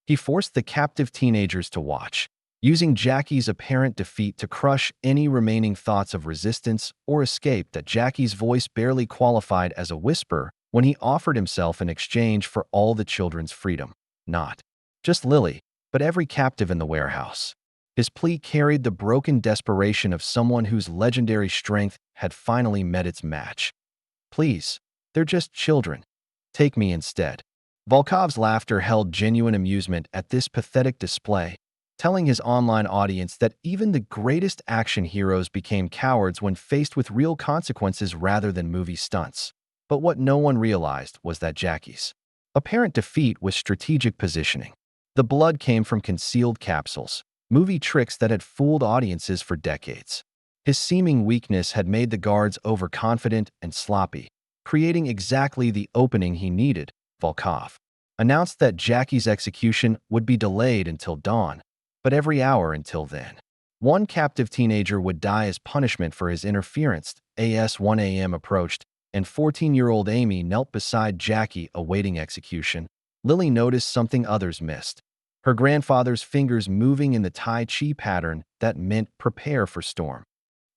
He forced the captive teenagers to watch, using Jackie's apparent defeat to crush any remaining thoughts of resistance or escape. That Jackie's voice barely qualified as a whisper when he offered himself in exchange for all the children's freedom. Not just Lily, but every captive in the warehouse. His plea carried the broken desperation of someone whose legendary strength had finally met its match. Please, they're just children. Take me instead. Volkov's laughter held genuine amusement at this pathetic display, telling his online audience that even the greatest action heroes became cowards when faced with real consequences rather than movie stunts. But what no one realized was that Jackie's apparent defeat was strategic positioning. The blood came from concealed capsules, movie tricks that had fooled audiences for decades. His seeming weakness had made the guards overconfident and sloppy, creating exactly the opening he needed. Volkov announced that Jackie's execution would be delayed until dawn, but every hour until then. One captive teenager would die as punishment for his interference. As 1 a.m. approached, and 14-year-old Amy knelt beside Jackie awaiting execution. Lily noticed something others missed. Her grandfather's fingers moving in the Tai Chi pattern that meant prepare for storm.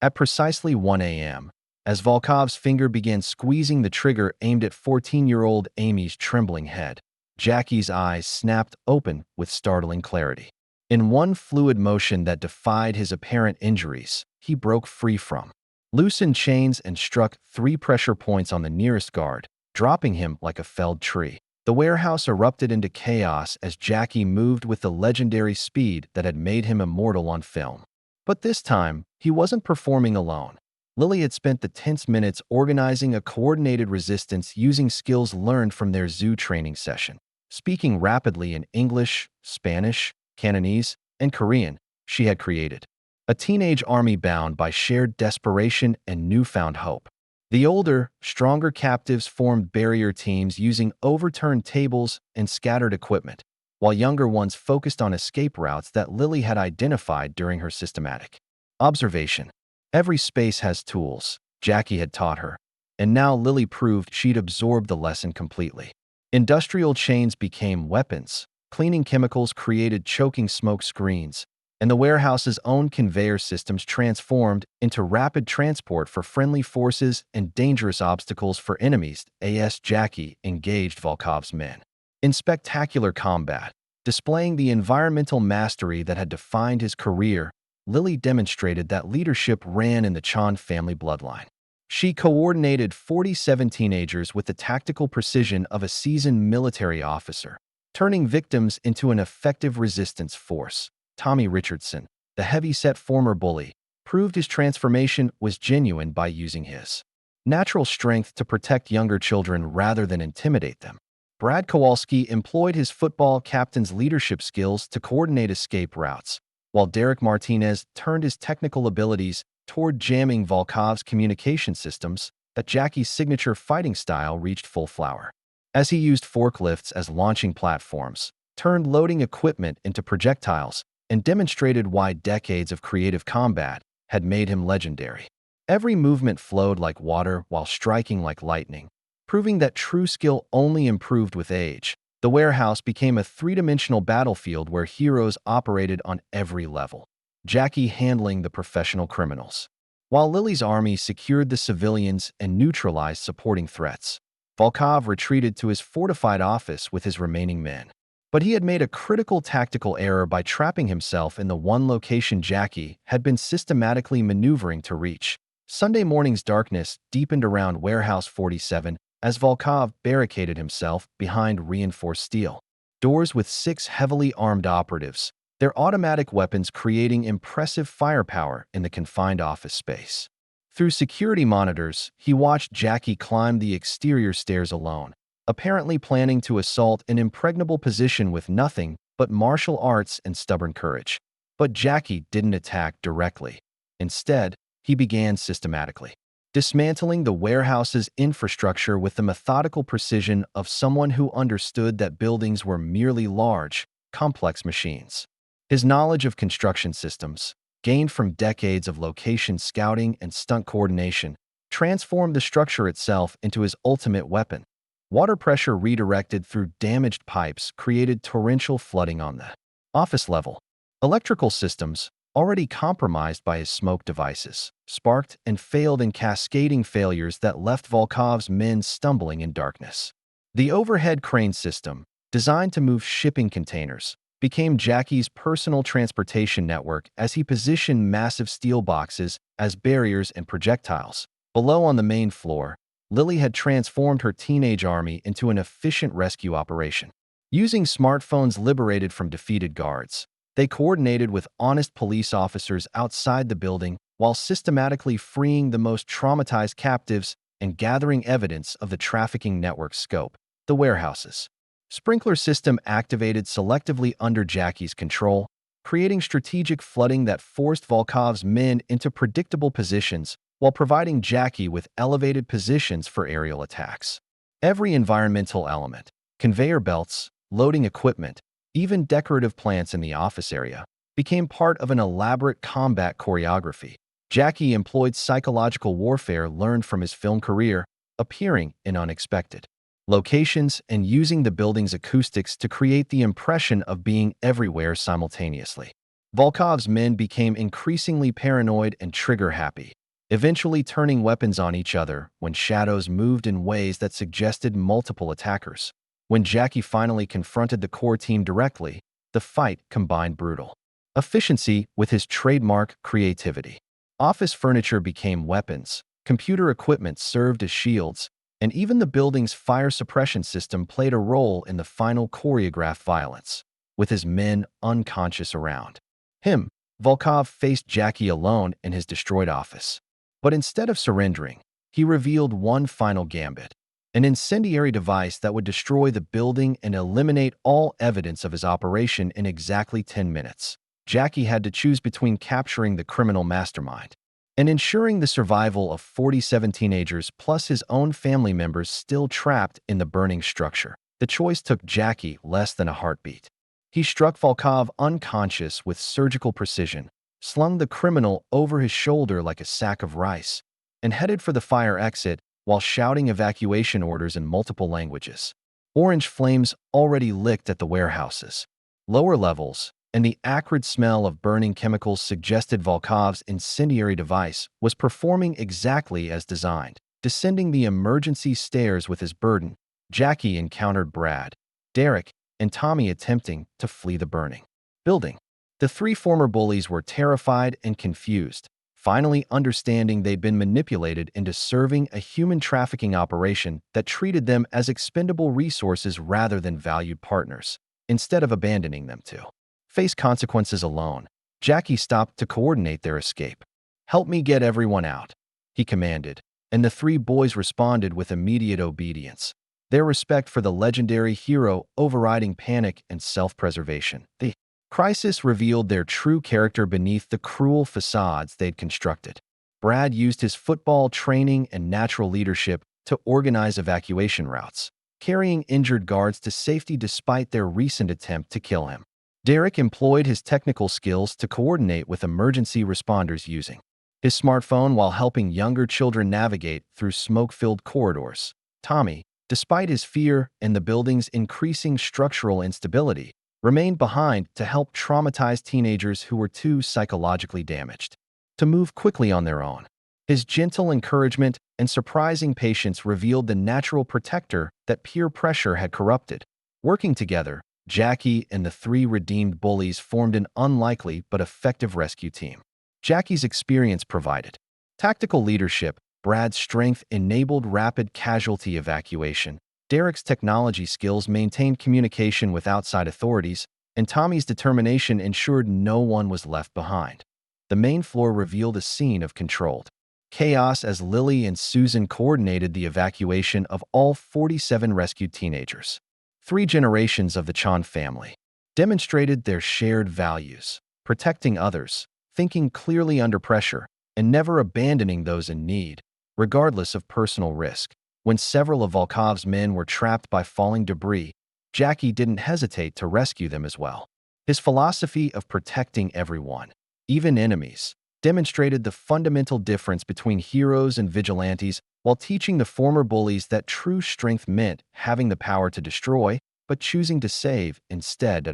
At precisely 1 a.m., as Volkov's finger began squeezing the trigger aimed at 14-year-old Amy's trembling head, Jackie's eyes snapped open with startling clarity. In one fluid motion that defied his apparent injuries, he broke free from loosened chains and struck 3 pressure points on the nearest guard, dropping him like a felled tree. The warehouse erupted into chaos as Jackie moved with the legendary speed that had made him immortal on film. But this time, he wasn't performing alone. Lily had spent the tense minutes organizing a coordinated resistance using skills learned from their zoo training session. Speaking rapidly in English, Spanish, Cantonese, and Korean, she had created a teenage army bound by shared desperation and newfound hope. The older, stronger captives formed barrier teams using overturned tables and scattered equipment, while younger ones focused on escape routes that Lily had identified during her systematic observation. Every space has tools, Jackie had taught her, and now Lily proved she'd absorbed the lesson completely. Industrial chains became weapons, cleaning chemicals created choking smoke screens, and the warehouse's own conveyor systems transformed into rapid transport for friendly forces and dangerous obstacles for enemies. As Jackie engaged Volkov's men in spectacular combat, displaying the environmental mastery that had defined his career. Lily demonstrated that leadership ran in the Chan family bloodline. She coordinated 47 teenagers with the tactical precision of a seasoned military officer, turning victims into an effective resistance force. Tommy Richardson, the heavy-set former bully, proved his transformation was genuine by using his natural strength to protect younger children rather than intimidate them. Brad Kowalski employed his football captain's leadership skills to coordinate escape routes, while Derek Martinez turned his technical abilities toward jamming Volkov's communication systems. That Jackie's signature fighting style reached full flower, as he used forklifts as launching platforms, turned loading equipment into projectiles, and demonstrated why decades of creative combat had made him legendary. Every movement flowed like water while striking like lightning, proving that true skill only improved with age. The warehouse became a three-dimensional battlefield where heroes operated on every level, Jackie handling the professional criminals, while Lily's army secured the civilians and neutralized supporting threats. Volkov retreated to his fortified office with his remaining men. But he had made a critical tactical error by trapping himself in the one location Jackie had been systematically maneuvering to reach. Sunday morning's darkness deepened around Warehouse 47 as Volkov barricaded himself behind reinforced steel doors with 6 heavily armed operatives, their automatic weapons creating impressive firepower in the confined office space. Through security monitors, he watched Jackie climb the exterior stairs alone, apparently planning to assault an impregnable position with nothing but martial arts and stubborn courage. But Jackie didn't attack directly. Instead, he began systematically, dismantling the warehouse's infrastructure with the methodical precision of someone who understood that buildings were merely large, complex machines. His knowledge of construction systems, gained from decades of location scouting and stunt coordination, transformed the structure itself into his ultimate weapon. Water pressure redirected through damaged pipes created torrential flooding on the office level. Electrical systems, already compromised by his smoke devices, sparked and failed in cascading failures that left Volkov's men stumbling in darkness. The overhead crane system, designed to move shipping containers, became Jackie's personal transportation network as he positioned massive steel boxes as barriers and projectiles. Below on the main floor, Lily had transformed her teenage army into an efficient rescue operation. Using smartphones liberated from defeated guards, they coordinated with honest police officers outside the building while systematically freeing the most traumatized captives and gathering evidence of the trafficking network's scope. The warehouses sprinkler system activated selectively under Jackie's control, creating strategic flooding that forced Volkov's men into predictable positions while providing Jackie with elevated positions for aerial attacks. Every environmental element, conveyor belts, loading equipment, even decorative plants in the office area, became part of an elaborate combat choreography. Jackie employed psychological warfare learned from his film career, appearing in unexpected locations and using the building's acoustics to create the impression of being everywhere simultaneously. Volkov's men became increasingly paranoid and trigger-happy, eventually turning weapons on each other when shadows moved in ways that suggested multiple attackers. When Jackie finally confronted the core team directly, the fight combined brutal efficiency with his trademark creativity. Office furniture became weapons, computer equipment served as shields, and even the building's fire suppression system played a role in the final choreographed violence. With his men unconscious around him, Volkov faced Jackie alone in his destroyed office. But instead of surrendering, he revealed one final gambit, an incendiary device that would destroy the building and eliminate all evidence of his operation in exactly 10 minutes. Jackie had to choose between capturing the criminal mastermind and ensuring the survival of 47 teenagers plus his own family members still trapped in the burning structure. The choice took Jackie less than a heartbeat. He struck Volkov unconscious with surgical precision, slung the criminal over his shoulder like a sack of rice, and headed for the fire exit while shouting evacuation orders in multiple languages. Orange flames already licked at the warehouses. Lower levels, and the acrid smell of burning chemicals suggested Volkov's incendiary device was performing exactly as designed. Descending the emergency stairs with his burden, Jackie encountered Brad, Derek, and Tommy attempting to flee the burning building. The three former bullies were terrified and confused, finally understanding they'd been manipulated into serving a human trafficking operation that treated them as expendable resources rather than valued partners. Instead of abandoning them to face consequences alone, Jackie stopped to coordinate their escape. "Help me get everyone out," he commanded, and the three boys responded with immediate obedience, their respect for the legendary hero overriding panic and self-preservation. The crisis revealed their true character beneath the cruel facades they'd constructed. Brad used his football training and natural leadership to organize evacuation routes, carrying injured guards to safety despite their recent attempt to kill him. Derek employed his technical skills to coordinate with emergency responders using his smartphone while helping younger children navigate through smoke-filled corridors. Tommy, despite his fear and the building's increasing structural instability, remained behind to help traumatized teenagers who were too psychologically damaged to move quickly on their own. His gentle encouragement and surprising patience revealed the natural protector that peer pressure had corrupted. Working together, Jackie and the three redeemed bullies formed an unlikely but effective rescue team. Jackie's experience provided tactical leadership, Brad's strength enabled rapid casualty evacuation, Derek's technology skills maintained communication with outside authorities, and Tommy's determination ensured no one was left behind. The main floor revealed a scene of controlled chaos as Lily and Susan coordinated the evacuation of all 47 rescued teenagers. 3 generations of the Chan family demonstrated their shared values, protecting others, thinking clearly under pressure, and never abandoning those in need, regardless of personal risk. When several of Volkov's men were trapped by falling debris, Jackie didn't hesitate to rescue them as well. His philosophy of protecting everyone, even enemies, demonstrated the fundamental difference between heroes and vigilantes while teaching the former bullies that true strength meant having the power to destroy, but choosing to save instead.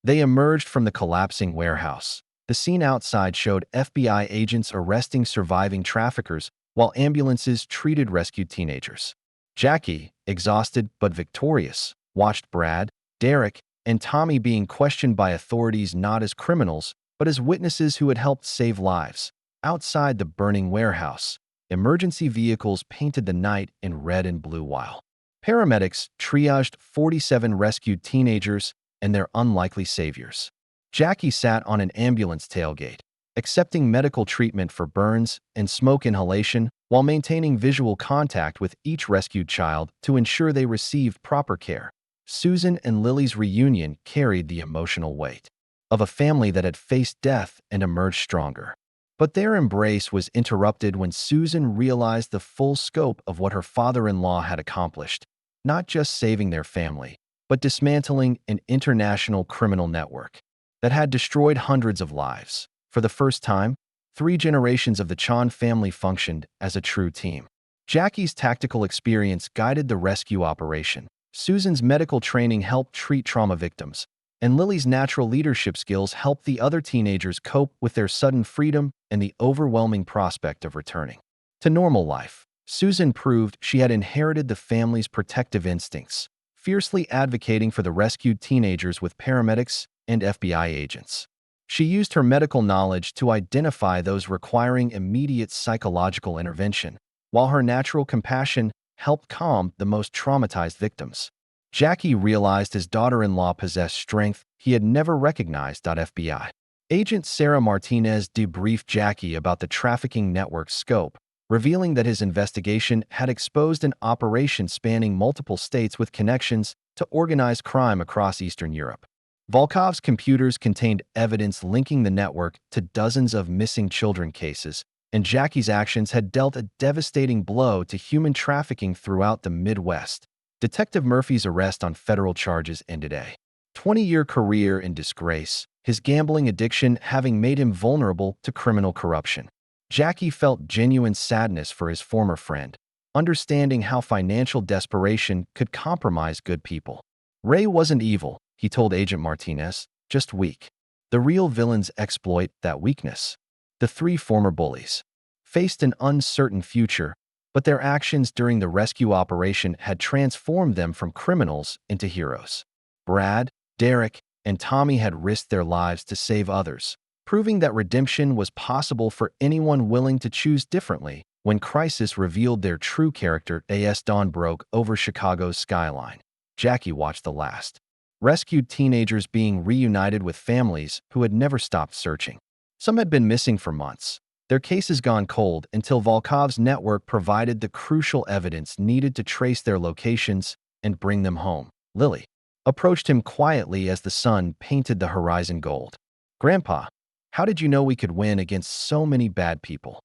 They emerged from the collapsing warehouse. The scene outside showed FBI agents arresting surviving traffickers while ambulances treated rescued teenagers. Jackie, exhausted but victorious, watched Brad, Derek, and Tommy being questioned by authorities not as criminals, but as witnesses who had helped save lives. Outside the burning warehouse, emergency vehicles painted the night in red and blue while paramedics triaged 47 rescued teenagers and their unlikely saviors. Jackie sat on an ambulance tailgate, accepting medical treatment for burns and smoke inhalation while maintaining visual contact with each rescued child to ensure they received proper care. Susan and Lily's reunion carried the emotional weight of a family that had faced death and emerged stronger. But their embrace was interrupted when Susan realized the full scope of what her father-in-law had accomplished, not just saving their family, but dismantling an international criminal network that had destroyed hundreds of lives. For the first time, 3 generations of the Chan family functioned as a true team. Jackie's tactical experience guided the rescue operation, Susan's medical training helped treat trauma victims, and Lily's natural leadership skills helped the other teenagers cope with their sudden freedom and the overwhelming prospect of returning to normal life. Susan proved she had inherited the family's protective instincts, fiercely advocating for the rescued teenagers with paramedics and FBI agents. She used her medical knowledge to identify those requiring immediate psychological intervention, while her natural compassion helped calm the most traumatized victims. Jackie realized his daughter-in-law possessed strength he had never recognized. FBI agent Sarah Martinez debriefed Jackie about the trafficking network's scope, revealing that his investigation had exposed an operation spanning multiple states with connections to organized crime across Eastern Europe. Volkov's computers contained evidence linking the network to dozens of missing children cases, and Jackie's actions had dealt a devastating blow to human trafficking throughout the Midwest. Detective Murphy's arrest on federal charges ended a 20-year career in disgrace, his gambling addiction having made him vulnerable to criminal corruption. Jackie felt genuine sadness for his former friend, understanding how financial desperation could compromise good people. Ray wasn't evil, he told Agent Martinez, just weak. The real villains exploit that weakness. The 3 former bullies faced an uncertain future, but their actions during the rescue operation had transformed them from criminals into heroes. Brad, Derek, and Tommy had risked their lives to save others, proving that redemption was possible for anyone willing to choose differently. When crisis revealed their true character, as dawn broke over Chicago's skyline, Jackie watched the last rescued teenagers being reunited with families who had never stopped searching. Some had been missing for months, their cases gone cold until Volkov's network provided the crucial evidence needed to trace their locations and bring them home. Lily approached him quietly as the sun painted the horizon gold. "Grandpa, how did you know we could win against so many bad people?"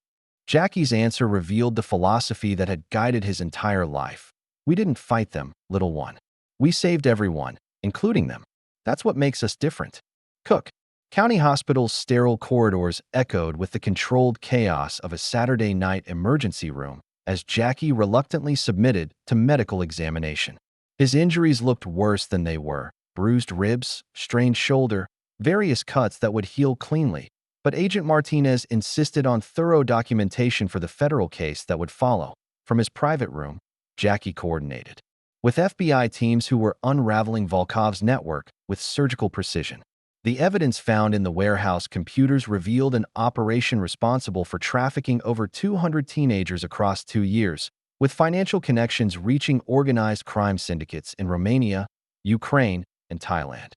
Jackie's answer revealed the philosophy that had guided his entire life. "We didn't fight them, little one. We saved everyone, including them. That's what makes us different." Cook County Hospital's sterile corridors echoed with the controlled chaos of a Saturday night emergency room as Jackie reluctantly submitted to medical examination. His injuries looked worse than they were: bruised ribs, strained shoulder, various cuts that would heal cleanly. But Agent Martinez insisted on thorough documentation for the federal case that would follow. From his private room, Jackie coordinated with FBI teams who were unraveling Volkov's network with surgical precision. The evidence found in the warehouse computers revealed an operation responsible for trafficking over 200 teenagers across 2 years, with financial connections reaching organized crime syndicates in Romania, Ukraine, and Thailand.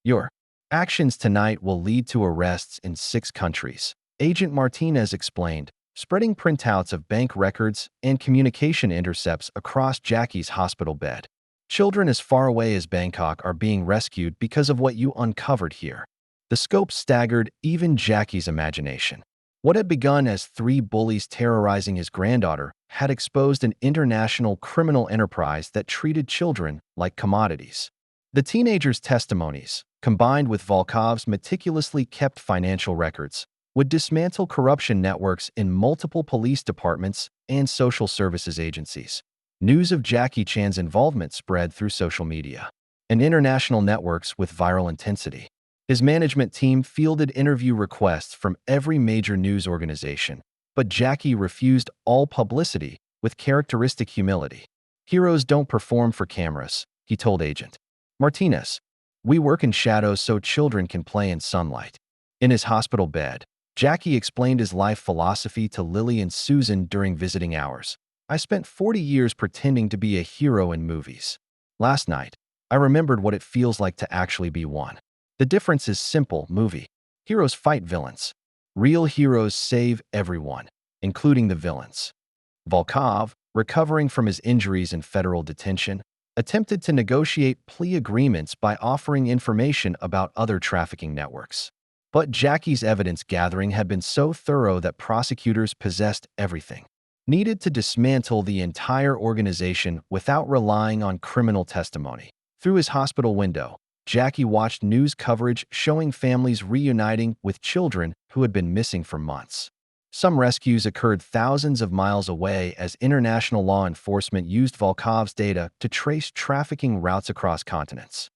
"Your actions tonight will lead to arrests in 6 countries," Agent Martinez explained, spreading printouts of bank records and communication intercepts across Jackie's hospital bed. "Children as far away as Bangkok are being rescued because of what you uncovered here." The scope staggered even Jackie's imagination. What had begun as 3 bullies terrorizing his granddaughter had exposed an international criminal enterprise that treated children like commodities. The teenagers' testimonies, combined with Volkov's meticulously kept financial records, would dismantle corruption networks in multiple police departments and social services agencies. News of Jackie Chan's involvement spread through social media and international networks with viral intensity. His management team fielded interview requests from every major news organization, but Jackie refused all publicity with characteristic humility. "Heroes don't perform for cameras," he told Agent Martinez. "We work in shadows so children can play in sunlight." In his hospital bed, Jackie explained his life philosophy to Lily and Susan during visiting hours. "I spent 40 years pretending to be a hero in movies. Last night, I remembered what it feels like to actually be one. The difference is simple: movie heroes fight villains. Real heroes save everyone, including the villains." Volkov, recovering from his injuries in federal detention, attempted to negotiate plea agreements by offering information about other trafficking networks. But Jackie's evidence gathering had been so thorough that prosecutors possessed everything needed to dismantle the entire organization without relying on criminal testimony. Through his hospital window, Jackie watched news coverage showing families reuniting with children who had been missing for months. Some rescues occurred thousands of miles away as international law enforcement used Volkov's data to trace trafficking routes across continents.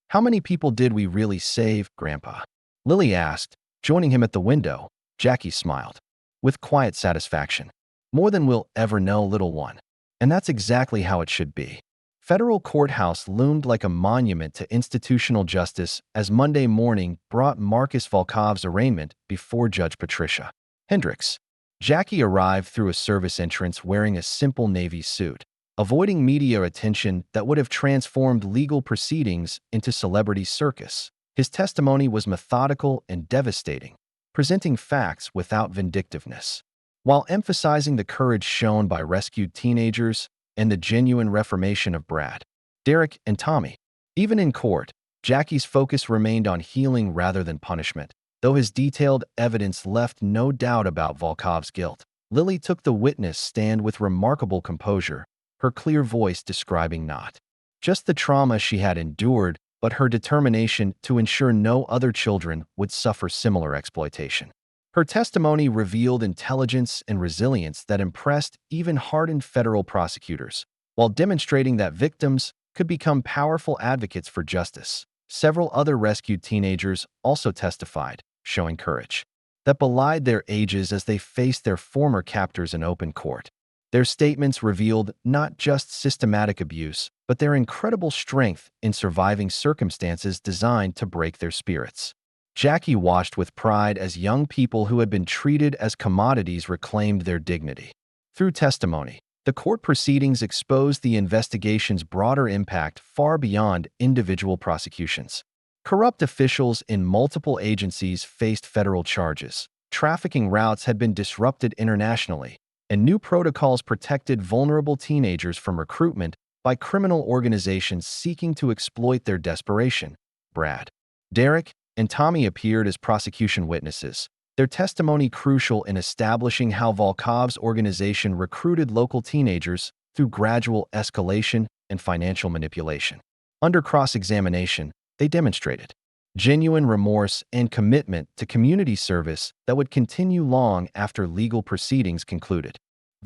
"How many people did we really save, Grandpa?" Lily asked, joining him at the window. Jackie smiled with quiet satisfaction. "More than we'll ever know, little one." And that's exactly how it should be. Federal courthouse loomed like a monument to institutional justice as Monday morning brought Marcus Volkov's arraignment before Judge Patricia Hendricks. Jackie arrived through a service entrance wearing a simple navy suit, avoiding media attention that would have transformed legal proceedings into celebrity circus. His testimony was methodical and devastating, presenting facts without vindictiveness, while emphasizing the courage shown by rescued teenagers and the genuine reformation of Brad, Derek, and Tommy. Even in court, Jackie's focus remained on healing rather than punishment, though his detailed evidence left no doubt about Volkov's guilt. Lily took the witness stand with remarkable composure, her clear voice describing not just the trauma she had endured, but her determination to ensure no other children would suffer similar exploitation. Her testimony revealed intelligence and resilience that impressed even hardened federal prosecutors, while demonstrating that victims could become powerful advocates for justice. Several other rescued teenagers also testified, showing courage that belied their ages as they faced their former captors in open court. Their statements revealed not just systematic abuse, but their incredible strength in surviving circumstances designed to break their spirits. Jackie watched with pride as young people who had been treated as commodities reclaimed their dignity. Through testimony, the court proceedings exposed the investigation's broader impact far beyond individual prosecutions. Corrupt officials in multiple agencies faced federal charges. Trafficking routes had been disrupted internationally, and new protocols protected vulnerable teenagers from recruitment by criminal organizations seeking to exploit their desperation. Brad, Derek, and Tommy appeared as prosecution witnesses, their testimony crucial in establishing how Volkov's organization recruited local teenagers through gradual escalation and financial manipulation. Under cross-examination, they demonstrated genuine remorse and commitment to community service that would continue long after legal proceedings concluded.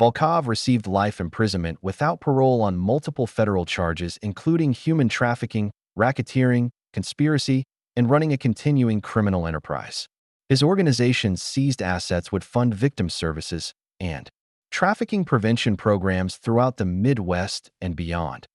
Volkov received life imprisonment without parole on multiple federal charges including human trafficking, racketeering, conspiracy, and running a continuing criminal enterprise. His organization's seized assets would fund victim services and trafficking prevention programs throughout the Midwest and beyond.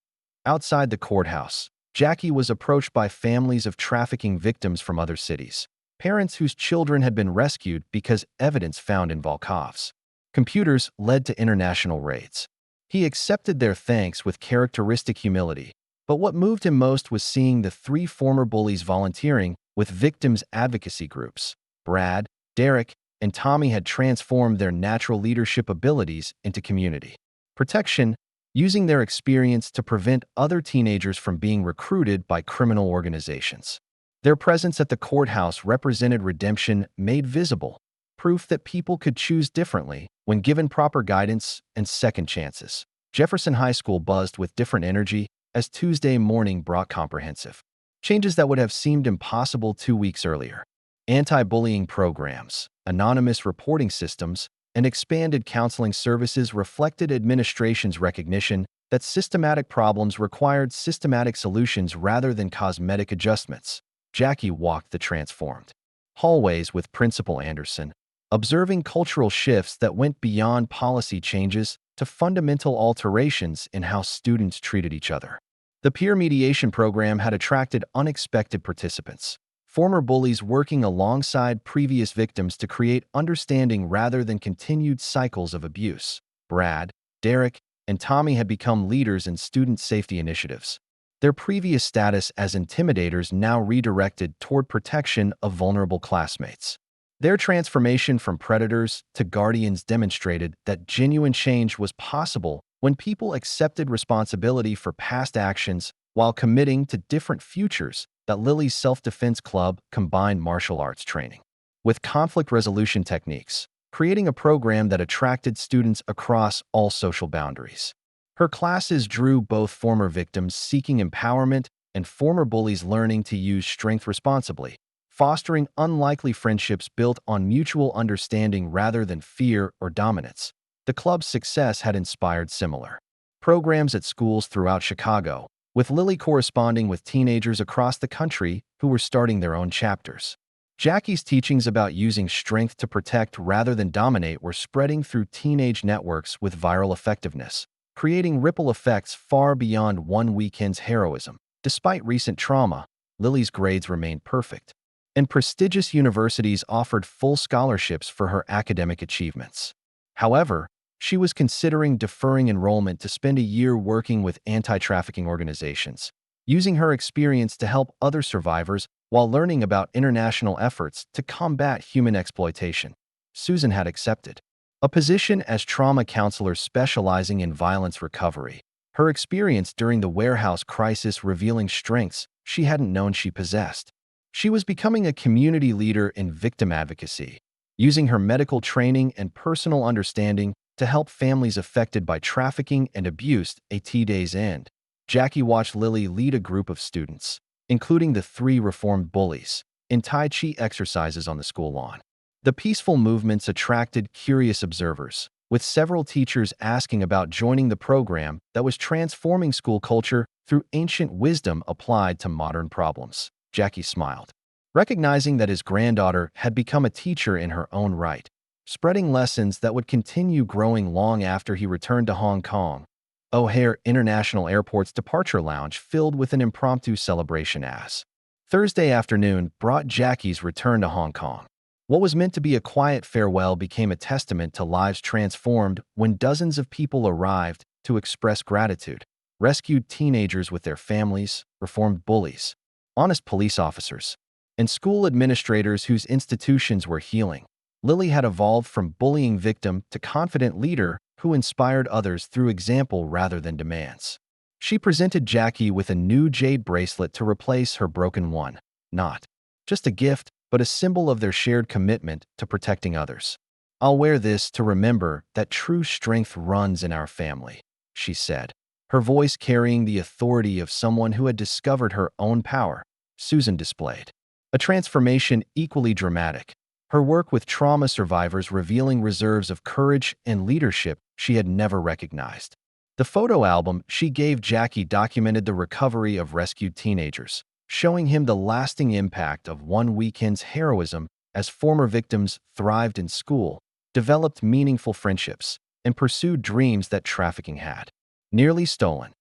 Outside the courthouse, Jackie was approached by families of trafficking victims from other cities, parents whose children had been rescued because evidence found in Volkov's computers led to international raids. He accepted their thanks with characteristic humility, but what moved him most was seeing the three former bullies volunteering with victims' advocacy groups. Brad, Derek, and Tommy had transformed their natural leadership abilities into community protection, using their experience to prevent other teenagers from being recruited by criminal organizations. Their presence at the courthouse represented redemption made visible, proof that people could choose differently when given proper guidance and second chances. Jefferson High School buzzed with different energy as Tuesday morning brought comprehensive changes that would have seemed impossible 2 weeks earlier. Anti-bullying programs, anonymous reporting systems, and expanded counseling services reflected administration's recognition that systematic problems required systematic solutions rather than cosmetic adjustments. Jackie walked the transformed hallways with Principal Anderson, observing cultural shifts that went beyond policy changes to fundamental alterations in how students treated each other. The peer mediation program had attracted unexpected participants, former bullies working alongside previous victims to create understanding rather than continued cycles of abuse. Brad, Derek, and Tommy had become leaders in student safety initiatives, their previous status as intimidators now redirected toward protection of vulnerable classmates. Their transformation from predators to guardians demonstrated that genuine change was possible when people accepted responsibility for past actions while committing to different futures. That Lily's self-defense club combined martial arts training with conflict resolution techniques, creating a program that attracted students across all social boundaries. Her classes drew both former victims seeking empowerment and former bullies learning to use strength responsibly, fostering unlikely friendships built on mutual understanding rather than fear or dominance. The club's success had inspired similar programs at schools throughout Chicago, with Lily corresponding with teenagers across the country who were starting their own chapters. Jackie's teachings about using strength to protect rather than dominate were spreading through teenage networks with viral effectiveness, creating ripple effects far beyond one weekend's heroism. Despite recent trauma, Lily's grades remained perfect, and prestigious universities offered full scholarships for her academic achievements. However, she was considering deferring enrollment to spend a year working with anti-trafficking organizations, using her experience to help other survivors while learning about international efforts to combat human exploitation. Susan had accepted a position as trauma counselor specializing in violence recovery, her experience during the warehouse crisis revealing strengths she hadn't known she possessed. She was becoming a community leader in victim advocacy, using her medical training and personal understanding to help families affected by trafficking and abuse. At day's end, Jackie watched Lily lead a group of students, including the 3 reformed bullies, in Tai Chi exercises on the school lawn. The peaceful movements attracted curious observers, with several teachers asking about joining the program that was transforming school culture through ancient wisdom applied to modern problems. Jackie smiled, recognizing that his granddaughter had become a teacher in her own right. spreading lessons that would continue growing long after he returned to Hong Kong. O'Hare International Airport's departure lounge filled with an impromptu celebration as Thursday afternoon brought Jackie's return to Hong Kong. What was meant to be a quiet farewell became a testament to lives transformed when dozens of people arrived to express gratitude. Rescued teenagers with their families, reformed bullies, honest police officers, and school administrators whose institutions were healing. Lily had evolved from bullying victim to confident leader who inspired others through example rather than demands. She presented Jackie with a new jade bracelet to replace her broken one, not just a gift, but a symbol of their shared commitment to protecting others. "I'll wear this to remember that true strength runs in our family," she said, her voice carrying the authority of someone who had discovered her own power. Susan displayed a transformation equally dramatic, her work with trauma survivors revealing reserves of courage and leadership she had never recognized. The photo album she gave Jackie documented the recovery of rescued teenagers, showing him the lasting impact of one weekend's heroism as former victims thrived in school, developed meaningful friendships, and pursued dreams that trafficking had nearly stolen.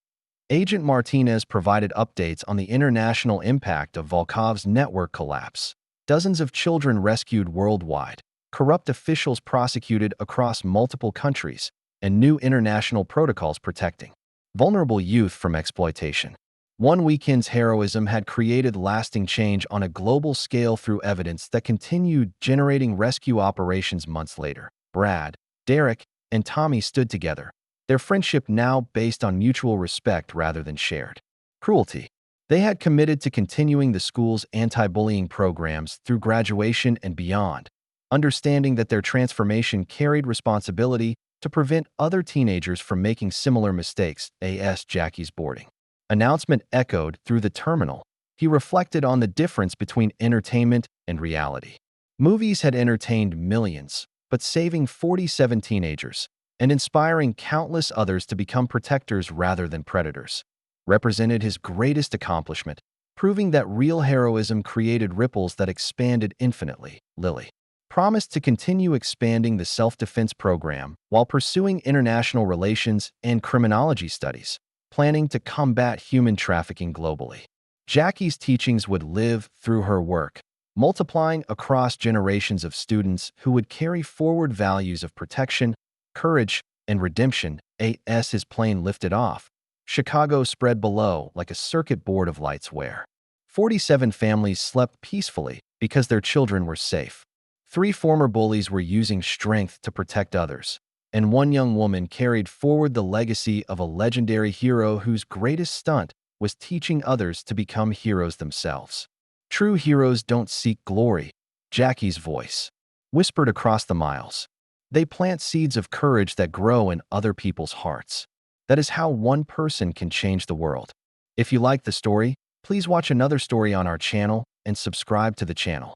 Agent Martinez provided updates on the international impact of Volkov's network collapse. Dozens of children rescued worldwide, corrupt officials prosecuted across multiple countries, and new international protocols protecting vulnerable youth from exploitation. One weekend's heroism had created lasting change on a global scale through evidence that continued generating rescue operations months later. Brad, Derek, and Tommy stood together, their friendship now based on mutual respect rather than shared cruelty. They had committed to continuing the school's anti-bullying programs through graduation and beyond, understanding that their transformation carried responsibility to prevent other teenagers from making similar mistakes. As Jackie's boarding announcement echoed through the terminal, he reflected on the difference between entertainment and reality. Movies had entertained millions, but saving 47 teenagers and inspiring countless others to become protectors rather than predators represented his greatest accomplishment, proving that real heroism created ripples that expanded infinitely. Lily promised to continue expanding the self-defense program while pursuing international relations and criminology studies, planning to combat human trafficking globally. Jackie's teachings would live through her work, multiplying across generations of students who would carry forward values of protection, courage, and redemption. As his plane lifted off, Chicago spread below like a circuit board of lights where 47 families slept peacefully because their children were safe. 3 former bullies were using strength to protect others, and one young woman carried forward the legacy of a legendary hero whose greatest stunt was teaching others to become heroes themselves. "True heroes don't seek glory," Jackie's voice whispered across the miles. "They plant seeds of courage that grow in other people's hearts." That is how one person can change the world. If you like the story, please watch another story on our channel and subscribe to the channel.